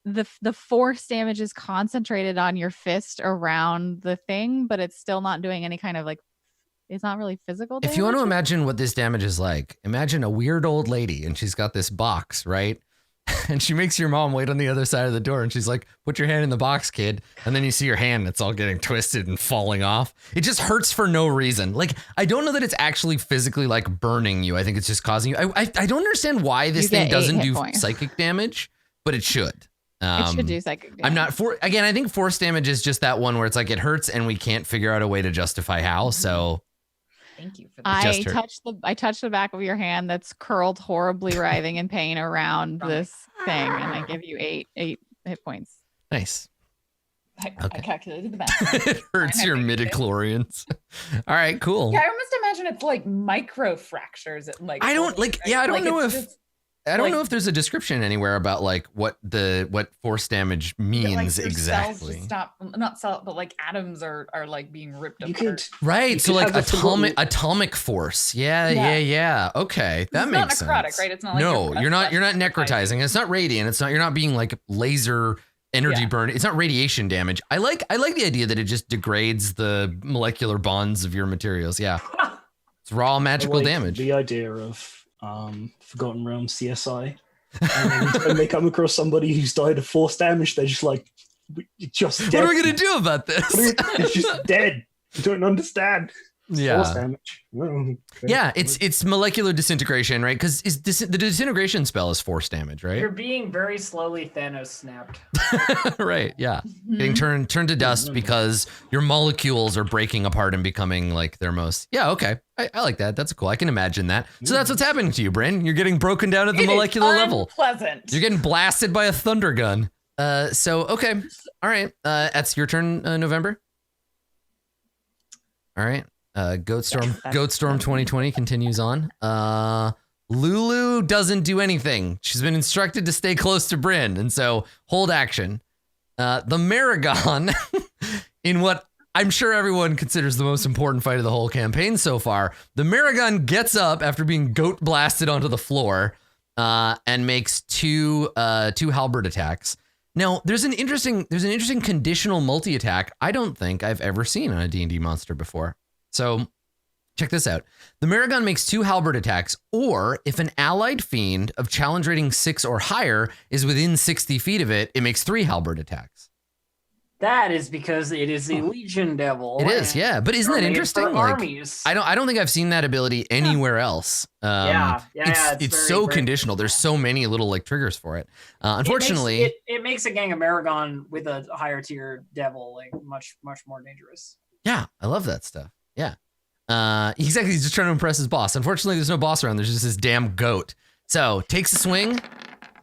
the force damage is concentrated on your fist around the thing, but it's still not doing any kind of like, it's not really physical damage. If you want to imagine what this damage is like, imagine a weird old lady and she's got this box, right? And she makes your mom wait on the other side of the door and she's like, put your hand in the box, kid. And then you see your hand, it's all getting twisted and falling off. It just hurts for no reason. Like, I don't know that it's actually physically like burning you. I think it's just causing you. I don't understand why this You thing get 8 doesn't hit do points. psychic damage, but it should. it should do psychic damage. I'm not for, again, I think force damage is just that one where it's like it hurts and we can't figure out a way to justify how. So Thank you for that. just hurt. I touched the back of your hand that's curled horribly writhing in pain around this thing, and I give you eight hit points. nice. I Okay. calculated the math. It hurts your midichlorians. All right, cool. Yeah, I almost imagine it's like micro fractures. Like I don't like, yeah, I don't know it's if just- I don't like- know if there's a description anywhere about like what force damage that, like, means your cells exactly. just stop, not cell, but like atoms are like being ripped You apart. could Right, You so could like have a forgotten- atomic force. Yeah. Okay, that It's makes not necrotic, sense. right? It's not like no, your you're not flesh necrotizing. It's not radiant. It's not you're not being like laser energy Yeah. burn. It's not radiation damage. I like the idea that it just degrades the molecular bonds of your materials. Yeah. It's raw I magical like damage. The idea of Forgotten Realms CSI. And when they come across somebody who's died of force damage, they're just like, just What dead. are we gonna do about this? It's just dead. You don't understand. Yeah. Force damage. Okay. Yeah, it's molecular disintegration, right? Because the disintegration spell is force damage, right? You're being very slowly Thanos snapped. Right, yeah. Getting turned to dust because your molecules are breaking apart and becoming like their most... Yeah, okay. I like that. That's cool. I can imagine that. So that's what's happening to you, Bryn. You're getting broken down at the molecular level. Pleasant. You're getting blasted by a thunder gun. Okay. All right. That's your turn, November. All right. Goatstorm 2020 continues on. Lulu doesn't do anything. She's been instructed to stay close to Bryn, and so hold action. The Maragon, in what I'm sure everyone considers the most important fight of the whole campaign so far, the Maragon gets up after being goat blasted onto the floor, and makes two halberd attacks. Now, there's an interesting conditional multi-attack I don't think I've ever seen on a D&D monster before. So check this out. The Maragon makes 2 halberd attacks, or if an allied fiend of challenge rating 6 or higher is within 60 feet of it, it makes 3 halberd attacks. That is because it is a Legion Devil. It is, yeah. But isn't that interesting? Armies. I don't think I've seen that ability anywhere else. It's so very conditional. There's so many little like triggers for it. Unfortunately, it makes a gang of Maragon with a higher tier devil like much more dangerous. Yeah, I love that stuff. Yeah. Exactly. He's just trying to impress his boss. Unfortunately, there's no boss around. There's just this damn goat. So takes a swing.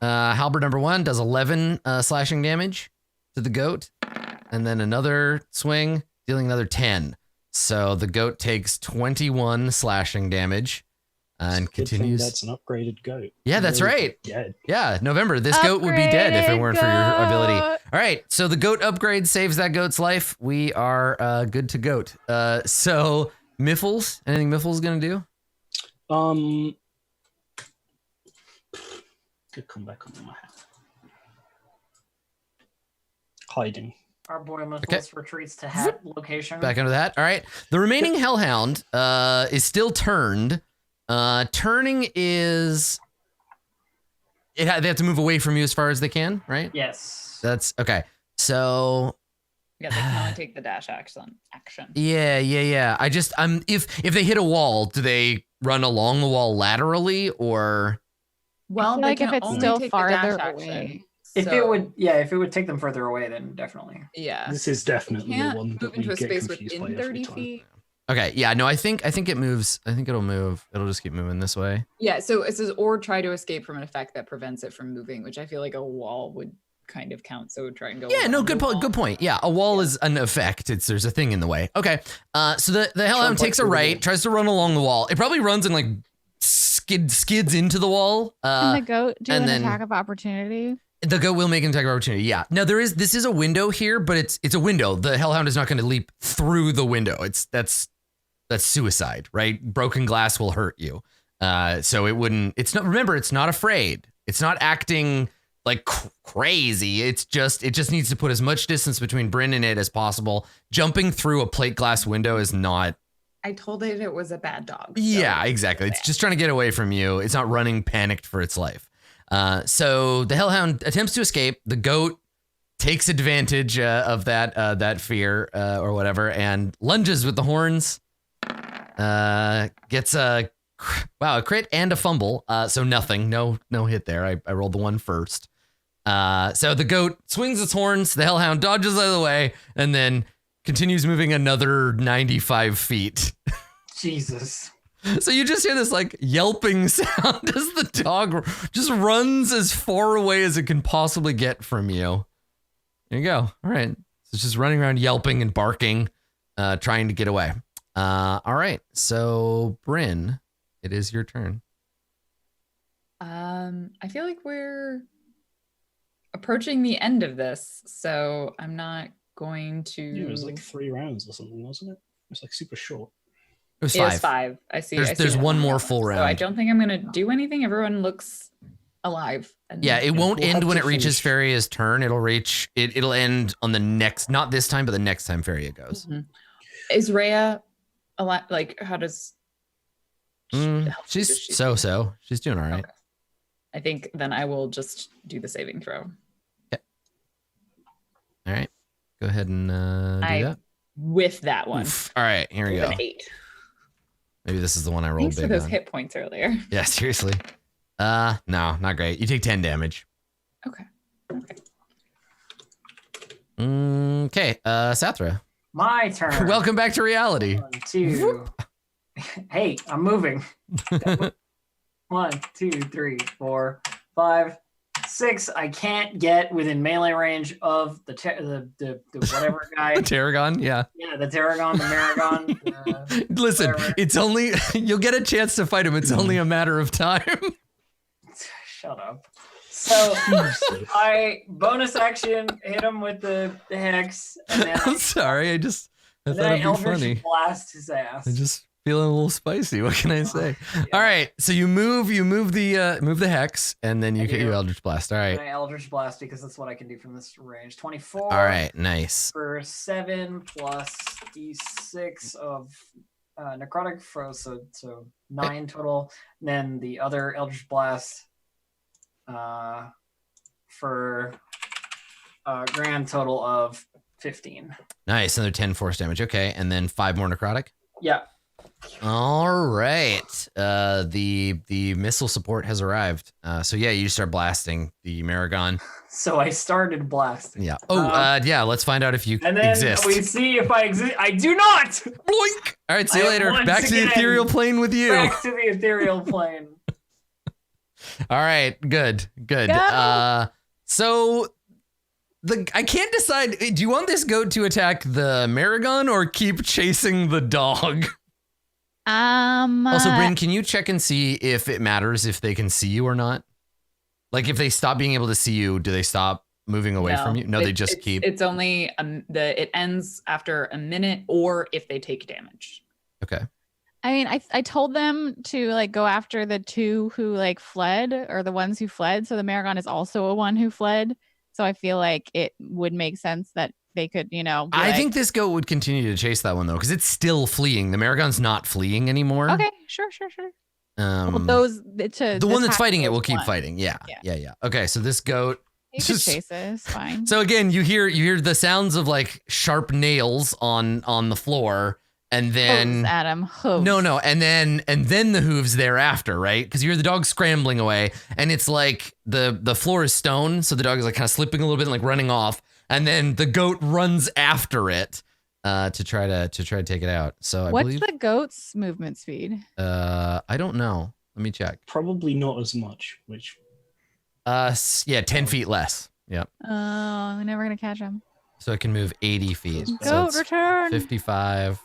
Halberd number 1 does 11 slashing damage to the goat. And then another swing, dealing another 10. So the goat takes 21 slashing damage and continues. That's an upgraded goat. Yeah, that's right. Dead. Yeah, November. This goat would be dead if it weren't for your ability. All right, so the goat upgrade saves that goat's life. We are good to goat. So Miffles, anything Miffles gonna do? Good comeback on my hat. Hiding. Our boy Miffles retreats to hat location. Back under that. All right. The remaining Hellhound is still turned. Turning is... they have to move away from you as far as they can, right? Yes. That's... Okay. So... Yeah, they can only take the dash action. Yeah. If they hit a wall, do they run along the wall laterally or... Well, like if it's still farther away. If it would take them further away, then definitely. Yeah. This is definitely the one that move we into a get space confused within by every 30 time. feet. Okay, yeah, no, I think it moves. I think it'll move. It'll just keep moving this way. Yeah, so it says or try to escape from an effect that prevents it from moving, which I feel like a wall would kind of count. So try and go. Yeah, no, good point. Yeah, a wall is an effect. There's a thing in the way. Okay, so the Hellhound takes a right, tries to run along the wall. It probably runs and like skids into the wall. Can the goat do an attack of opportunity? The goat will make an attack of opportunity. Yeah. Now this is a window here, but it's a window. The Hellhound is not going to leap through the window. That's suicide, right? Broken glass will hurt you. So it wouldn't. It's not. Remember, it's not afraid. It's not acting like crazy. It just needs to put as much distance between Bryn and it as possible. Jumping through a plate glass window is not. I told it it was a bad dog. So yeah, exactly. It's just trying to get away from you. It's not running panicked for its life. So the Hellhound attempts to escape. The goat takes advantage of that fear or whatever and lunges with the horns. Gets a crit and a fumble. So nothing, no hit there. I rolled the 1 first. So the goat swings its horns. The Hellhound dodges out of the way and then continues moving another 95 feet. Jesus. So you just hear this like yelping sound as the dog just runs as far away as it can possibly get from you. There you go. All right. So it's just running around yelping and barking, trying to get away. All right. So Bryn, it is your turn. I feel like we're approaching the end of this, so I'm not going to. Yeah, it was like 3 rounds or something, wasn't it? It was like super short. It was 5. It was 5. I see. There's one more full round. So I don't think I'm going to do anything. Everyone looks alive. Yeah, it won't end when it reaches Feria's turn. It'll end on the next, not this time, but the next time Feria goes. Mm-hmm. Is Rhea alive? Like, how does... She's so. She's doing all right. Okay. I think then I will just do the saving throw. Okay. All right. Go ahead and do that. With that one. Oof. All right, here we go. An 8. Maybe this is the one I rolled Thanks for big those on. hit points earlier. Yeah, seriously. No, not great. You take 10 damage. Okay. Okay, Sathra. My turn. Welcome back to reality. 1, 2. Hey, I'm moving. 1, 2, 3, 4, 5, 6. I can't get within melee range of the whatever guy. The Tarragon, yeah. Yeah, the Tarragon, the Maragon. Listen, whatever. it's only you'll get a chance to fight him. It's only a matter of time. Shut up. So I bonus action hit him with the hex, and then I'm sorry. I thought it'd be Eldritch funny. blast his ass. I just feeling a little spicy. What can I say? Yeah. All right. So you move the hex, and then you I get do. your Eldritch Blast. All right. And I Eldritch blast because that's what I can do from this range. 24. All right. Nice. For 7 plus d6 of necrotic froze, so 9 total. And then the other Eldritch blast for a grand total of 15. Nice. Another 10 force damage. Okay. And then 5 more necrotic. Yeah. All right. The missile support has arrived. So yeah, you start blasting the Maragon. So I started blasting. Yeah. Oh, yeah. Let's find out if you And then exist. we see if I exist. I do not. Bloink. All right. See you I later. once Back to the again ethereal plane with you. Back to the ethereal plane. All right. Good. Go. So I can't decide. Do you want this goat to attack the Maragon or keep chasing the dog? Also, Bryn, can you check and see if it matters if they can see you or not? Like, if they stop being able to see you, do they stop moving away from you? No, they just keep. It's only it ends after a minute, or if they take damage. Okay. I mean, I told them to like go after the 2 who like fled, or the ones who fled. So the Maragon is also a one who fled. So I feel like it would make sense that they could, be I think this goat would continue to chase that one though, because it's still fleeing. The Maragon's not fleeing anymore. Okay, sure. Well, the one that's fighting it will keep fighting. Yeah. Okay, so this goat. He could chase it. It's fine. So again, you hear the sounds of like sharp nails on the floor, and then Hooves, Adam. Hooves. no, and then the hooves thereafter, right? Because you hear the dog scrambling away, and it's like the floor is stone, so the dog is like kind of slipping a little bit and like running off, and then the goat runs after it to try to take it out. So I What's believe the goat's movement speed? I don't know. Let me check. Probably not as much, which 10 feet less. Yep. Oh, I'm never gonna catch him. So it can move 80 feet. So Goat it's return. 55.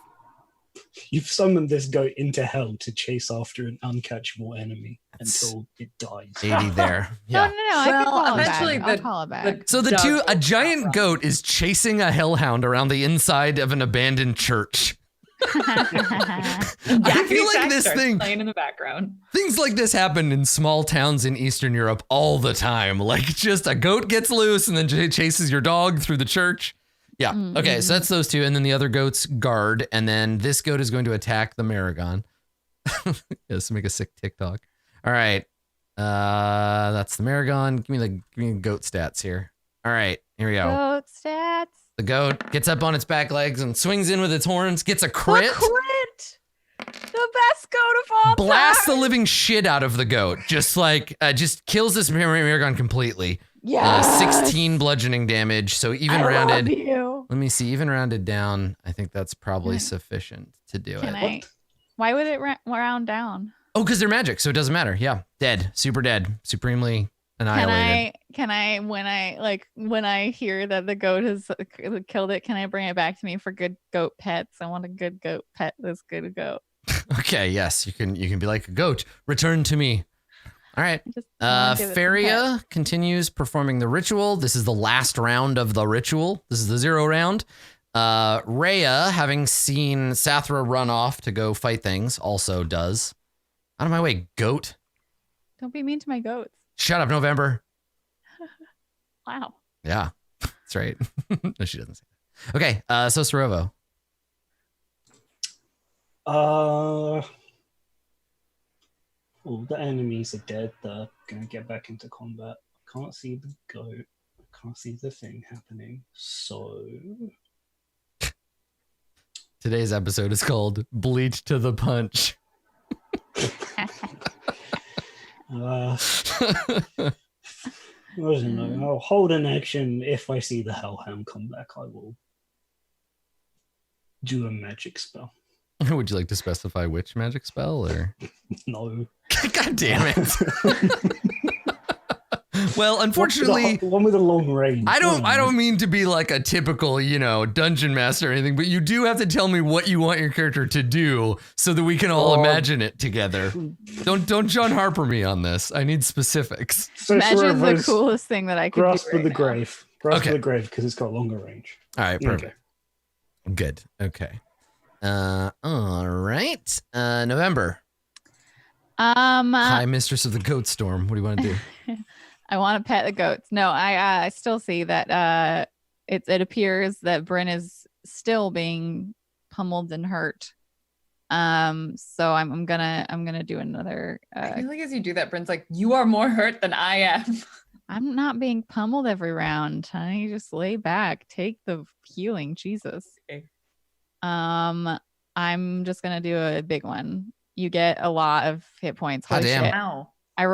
you've summoned this goat into hell to chase after an uncatchable enemy until it dies. 80 there. Yeah. No. I can Well, call eventually it back. I'll call it back. So the dog a will giant run. goat is chasing a hellhound around the inside of an abandoned church. I feel like this thing, playing in the background. things like this happen in small towns in Eastern Europe all the time. Like just a goat gets loose and then chases your dog through the church. Yeah. Okay. So that's those 2. And then the other goats guard. And then this goat is going to attack the Maragon. Yes, make a sick TikTok. All right. That's the Maragon. Give me the goat stats here. All right. Here we go. Goat stats. The goat gets up on its back legs and swings in with its horns, gets a crit. The crit. The best goat of all Blasts the time. living shit out of the goat. Just kills this Maragon completely. Yeah. 16 bludgeoning damage. So even rounded. Love you. Let me see. Even rounded down, I think that's probably sufficient to do Can it. I? Why would it round down? Oh, because they're magic, so it doesn't matter. Yeah, dead, super dead, supremely annihilated. Can I when I hear that the goat has killed it, can I bring it back to me for good goat pets? I want a good goat pet. This good goat. Okay, yes, you can be like a goat. Return to me. All right. I wanna give it some Faria continues performing the ritual. This is the last round of the ritual. This is the 0 round. Rhea, having seen Sathra run off to go fight things, also does. Out of my way, goat. Don't be mean to my goats. Shut up, November. Wow. Yeah, that's right. No, she doesn't say that. Okay, so Sorovo. All the enemies are dead. They're gonna get back into combat. Can't see the goat. Can't see the thing happening. So Today's episode is called Bleach to the Punch. I don't know. I'll hold an action if I see the Hellhound come back. I will do a magic spell. Would you like to specify which magic spell or? No. God damn it. Well, unfortunately, one with a long range. I don't mean to be like a typical, dungeon master or anything, but you do have to tell me what you want your character to do so that we can all imagine it together. Don't John Harper me on this. I need specifics. So Imagine the coolest thing that I could grasp do of the grave. Grasp of the grave because it's got longer range. All right, perfect. Okay. Good. Okay. All right. November. Hi, Mistress of the Goat Storm. What do you want to do? I want to pet the goats. No, I still see that it appears that Bryn is still being pummeled and hurt. So I'm gonna do another. I feel like as you do that, Bryn's like, "You are more hurt than I am." I'm not being pummeled every round, honey. Just lay back, take the healing, Jesus. Okay. I'm just gonna do a big one. You get a lot of hit points. Holy Holy damn. shit. Wow. I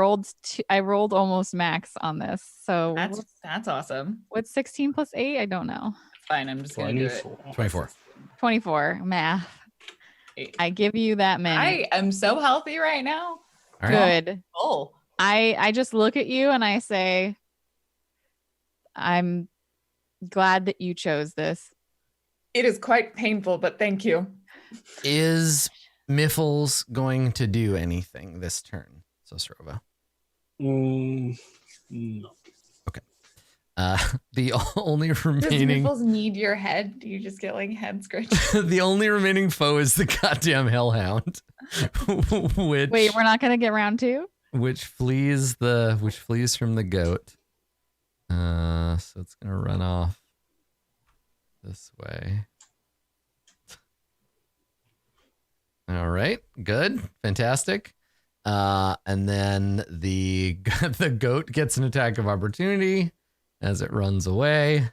rolled almost max on this. So That's awesome. what's 16 plus 8? I don't know. Fine, I'm just gonna do it. 24. 24 math. 8. I give you that minute. I am so healthy right now. All right. Good. Oh, I just look at you and I say, I'm glad that you chose this. it is quite painful, but thank you. Is Miffles going to do anything this turn? So Srova. No. Okay. The only Does remaining Miffles need your head? Do you just get like head scratch? the only remaining foe is the goddamn Hellhound. which Wait, we're not gonna get round 2? which flees from the goat. So it's gonna run off this way. All right, good, fantastic. And then the goat gets an attack of opportunity as it runs away.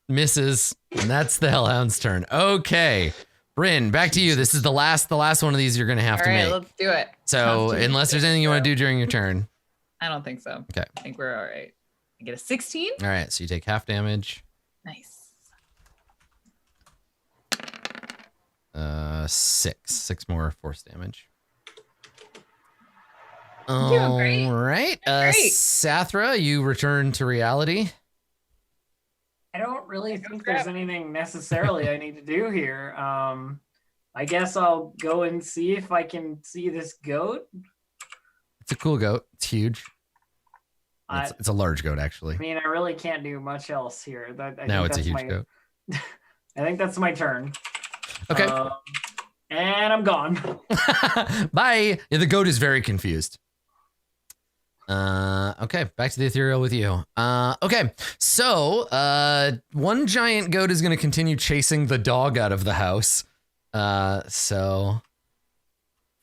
Misses, and that's the Hellhound's turn. Okay, Bryn, back to you. This is the last one of these you're gonna have All to right, make. let's do it. So unless there's anything you want to do during your turn. I don't think so. Okay. I think we're all right. I get a 16. All right, so you take half damage. Nice. 6 more force damage. Doing great. All right, Great. Sathra, you return to reality. I don't really think there's anything necessarily I need to do here. I guess I'll go and see if I can see this goat. It's a cool goat. It's huge. It's a large goat, actually. I mean, I really can't do much else here. No, it's a huge goat. I think that's my turn. Okay. And I'm gone. Bye. Yeah, the goat is very confused. Okay, back to the ethereal with you. Okay, so one giant goat is going to continue chasing the dog out of the house. So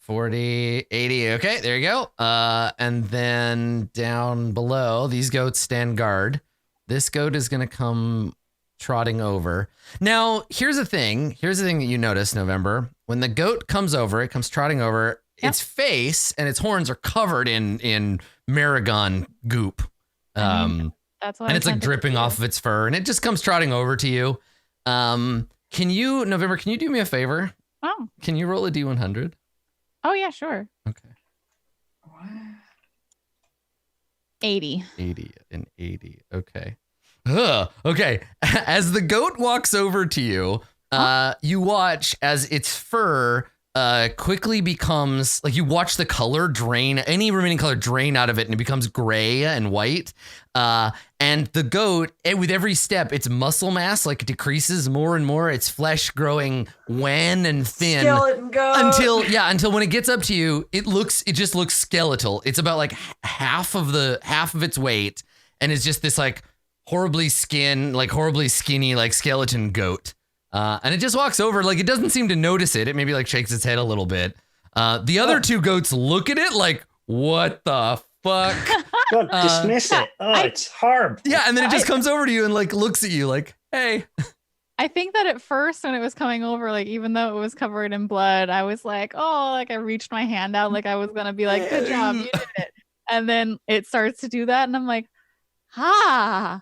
40, 80. Okay, there you go. And then down below, these goats stand guard. This goat is going to come trotting over. Now, here's the thing that you notice, November. When the goat comes over, it comes trotting over. Yep. Its face and its horns are covered in Maragon goop. That's what and it's like dripping off of its fur, and it just comes trotting over to you. Can you do me a favor? Oh. Can you roll a D100? Oh yeah, sure. Okay. 80. 80 and 80. Okay. Okay. As the goat walks over to you, you watch as its fur quickly becomes like, you watch the color drain, any remaining color drain out of it, and it becomes gray and white. And the goat, with every step, its muscle mass like decreases more and more. Its flesh growing wan and thin. Skeleton goat. Until when it gets up to you, it just looks skeletal. It's about like half of its weight, and it's just this like horribly skinny like skeleton goat. And it just walks over, like it doesn't seem to notice it. It maybe like shakes its head a little bit. The other two goats look at it like, what the fuck? God, dismiss it. Oh, it's horrible. Yeah, and then it just comes over to you and like looks at you like, hey. I think that at first when it was coming over, like even though it was covered in blood, I was like, oh, like I reached my hand out like I was gonna be like, good job, you did it. And then it starts to do that, and I'm like, oh,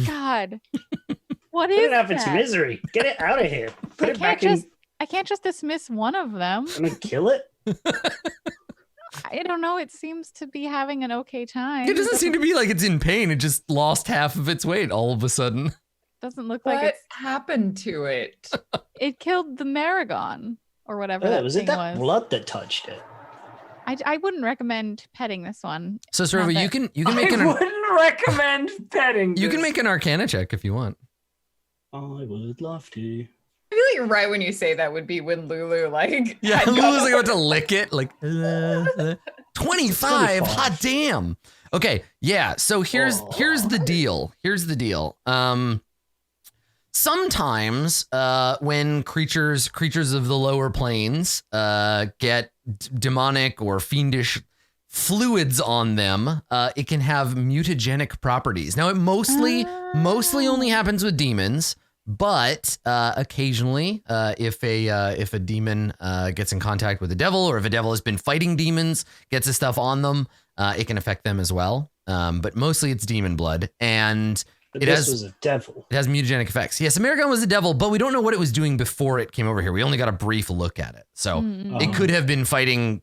God, what is Put it out of its that? misery. Get it out of here. Put it back in. I can't just dismiss one of them. I'm gonna kill it. I don't know. It seems to be having an okay time. It doesn't seem to be like it's in pain. It just lost half of its weight all of a sudden. Doesn't look What like happened to it? it killed the Maragon or whatever. Oh, was it that was. blood that touched it? I wouldn't recommend petting this one. So Sorova, you can make I wouldn't recommend petting. you can this. make an Arcana check if you want. I would love to. I feel like right when you say that would be when Lulu like Yeah, had Lulu's like got- about to lick it. Like 25. 25. Hot damn. Okay, yeah. So here's the deal. Here's the deal. Sometimes when creatures of the lower planes get demonic or fiendish fluids on them, it can have mutagenic properties. Now it mostly only happens with demons. But occasionally, if a demon gets in contact with a devil, or if a devil has been fighting demons, gets his stuff on them, it can affect them as well. But mostly it's demon blood, and But it this has was a devil. it has mutagenic effects. Yes, Amerigon was a devil, but we don't know what it was doing before it came over here. We only got a brief look at it, so it could have been fighting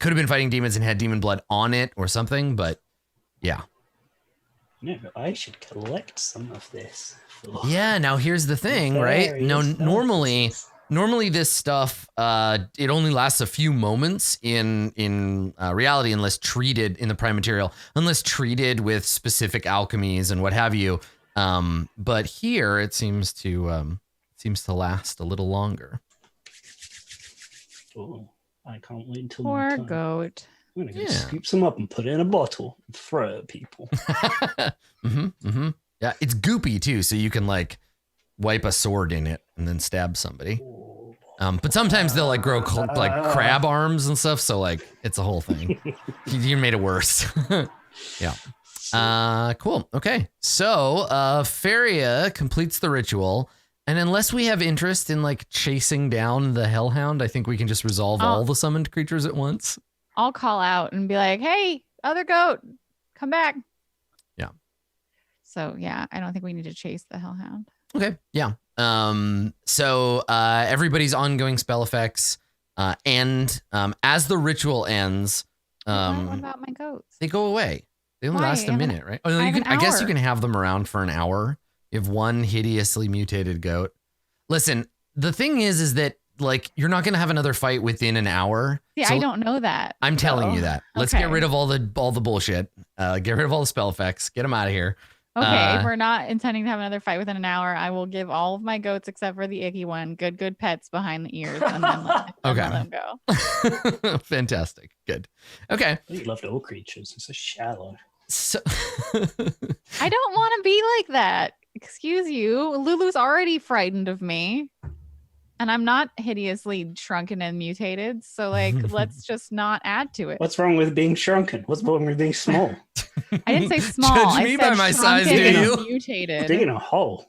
demons and had demon blood on it or something. But yeah. No, I should collect some of this. Yeah, now here's the thing, right? No, normally this stuff it only lasts a few moments in reality unless treated in the prime material, unless treated with specific alchemies and what have you. But here it seems to last a little longer. Oh, I can't wait until Poor time. goat. I'm gonna go Yeah. scoop some up and put it in a bottle and throw it at people. Yeah, it's goopy too, so you can like wipe a sword in it and then stab somebody. But sometimes they'll like grow like crab arms and stuff, so like it's a whole thing. You made it worse. Yeah. Cool. Okay. So Faria completes the ritual, and unless we have interest in like chasing down the Hellhound, I think we can just resolve all the summoned creatures at once. I'll call out and be like, hey, other goat, come back. Yeah. So yeah, I don't think we need to chase the Hellhound. Okay. Yeah. So everybody's ongoing spell effects end as the ritual ends. What about my goats? They go away. They only Why? last a minute, right? Oh, no, I you have can. an I guess hour. you can have them around for an hour. You have one hideously mutated goat. Listen, the thing is that like you're not gonna have another fight within an hour. See, So I don't know that. I'm telling so- you that. Let's Okay. get rid of all the bullshit. Get rid of all the spell effects. Get them out of here. Okay, if we're not intending to have another fight within an hour, I will give all of my goats except for the icky one good pets behind the ears and then let them go. Fantastic. Good. Okay. You loved all creatures. It's so shallow. So I don't want to be like that. Excuse you. Lulu's already frightened of me. And I'm not hideously shrunken and mutated. So like let's just not add to it. What's wrong with being shrunken? What's wrong with being small? I didn't say small. Judge I me said by my size, shrunken do and you? Mutated. Digging a hole.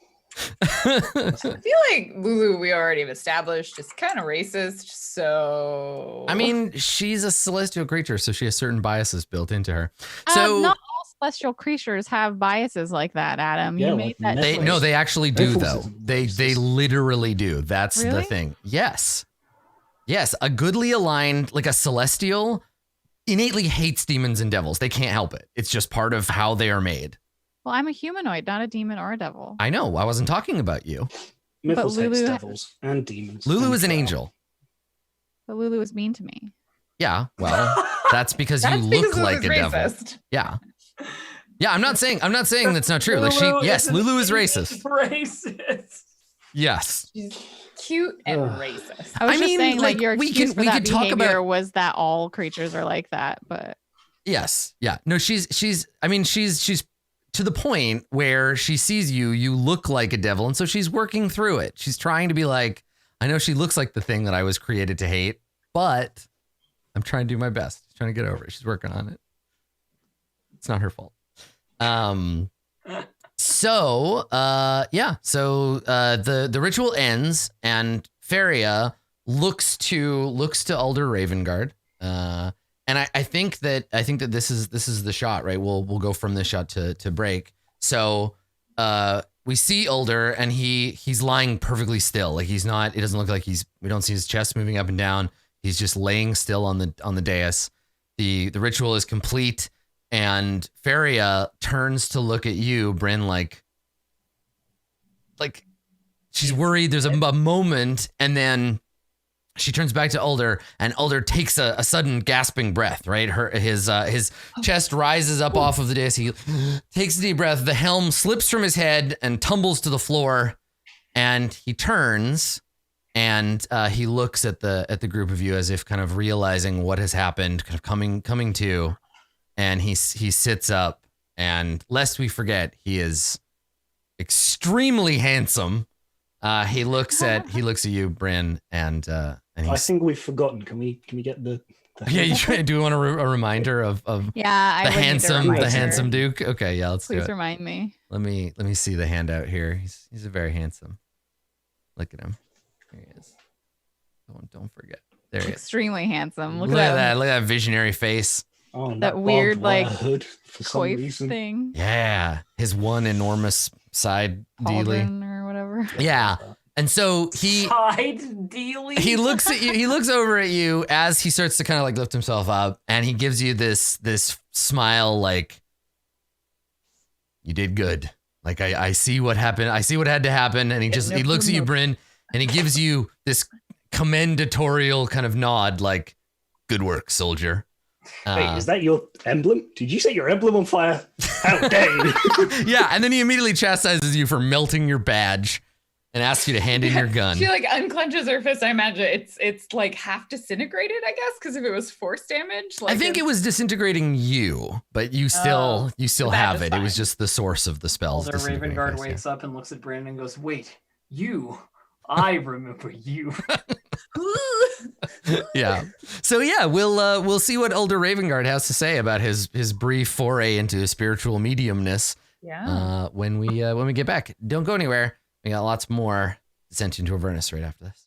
I feel like Lulu, we already have established, is kind of racist. So I mean, she's a celestial creature, so she has certain biases built into her. So not all celestial creatures have biases like that, Adam. Yeah, You like made that they choice. no, they actually do Rifles though. isn't They racist. literally do. That's the Really? thing. Yes. Yes, a goodly aligned, like a celestial, innately hates demons and devils. They can't help it. It's just part of how they are made. Well, I'm a humanoid, not a demon or a devil. I know. I wasn't talking about you. Mythos hates Lulu- devils and demons. Lulu and is an foul. angel. But Lulu was mean to me. Yeah. Well, that's because that's you because look like a Lulu's devil. racist. Yeah. Yeah, I'm not saying that's not true. Like Lulu is racist. Racist. Yes. She's cute and Ugh. racist. I was I just mean, saying like, like your we excuse can- for we that could talk behavior about- was that all creatures are like that, but Yes. Yeah. No, she's to the point where she sees you look like a devil, and so she's working through it. She's trying to be like, I know she looks like the thing that I was created to hate, but I'm trying to do my best. She's trying to get over it. She's working on it. It's not her fault. So the ritual ends, and Feria looks to Alder Ravengard, and I think that this is the shot, right? We'll go from this shot to break. So we see Alder, and he's lying perfectly still. Like he's not. It doesn't look like we don't see his chest moving up and down. He's just laying still on the dais. The ritual is complete. And Feria turns to look at you, Bryn, like she's worried. There's a moment, and then she turns back to Alder, and Alder takes a sudden gasping breath, right? His chest rises up off of the dais. He takes a deep breath. The helm slips from his head and tumbles to the floor, and he turns and he looks at the group of you as if kind of realizing what has happened, kind of coming to. And he sits up, and lest we forget, he is extremely handsome. He looks at you, Bryn, and I think we've forgotten. Can we get the yeah? Do we want a reminder of the handsome Duke? Okay, yeah, let's do it. Please remind me. Let me see the handout here. He's a very handsome. Look at him. Here he is. Don't forget. There he is. Extremely handsome. Look at that. Look at that visionary face. Oh, that weird like hood for some coif reason. thing. Yeah, his one enormous side Pauldron dealy or whatever. Yeah, and so side dealy. He looks at you. He looks over at you as he starts to kind of like lift himself up, and he gives you this smile, like you did good. Like I see what happened. I see what had to happen, and he looks at you, Bryn, and he gives you this commendatorial kind of nod, like good work, soldier. Wait, is that your emblem? Did you set your emblem on fire? How dare you? Yeah, and then he immediately chastises you for melting your badge and asks you to hand in your gun. She like unclenches her fist. I imagine it's like half disintegrated, I guess, because if it was force damage. Like I think it was disintegrating you, but you still have it. It was just the source of the spells. Alder Ravengard wakes up and looks at Brandon and goes, "Wait, you? I remember you." Yeah. So yeah, we'll see what Alder Ravengard has to say about his brief foray into spiritual mediumness. Yeah. When we get back. Don't go anywhere. We got lots more Descent into Avernus right after this.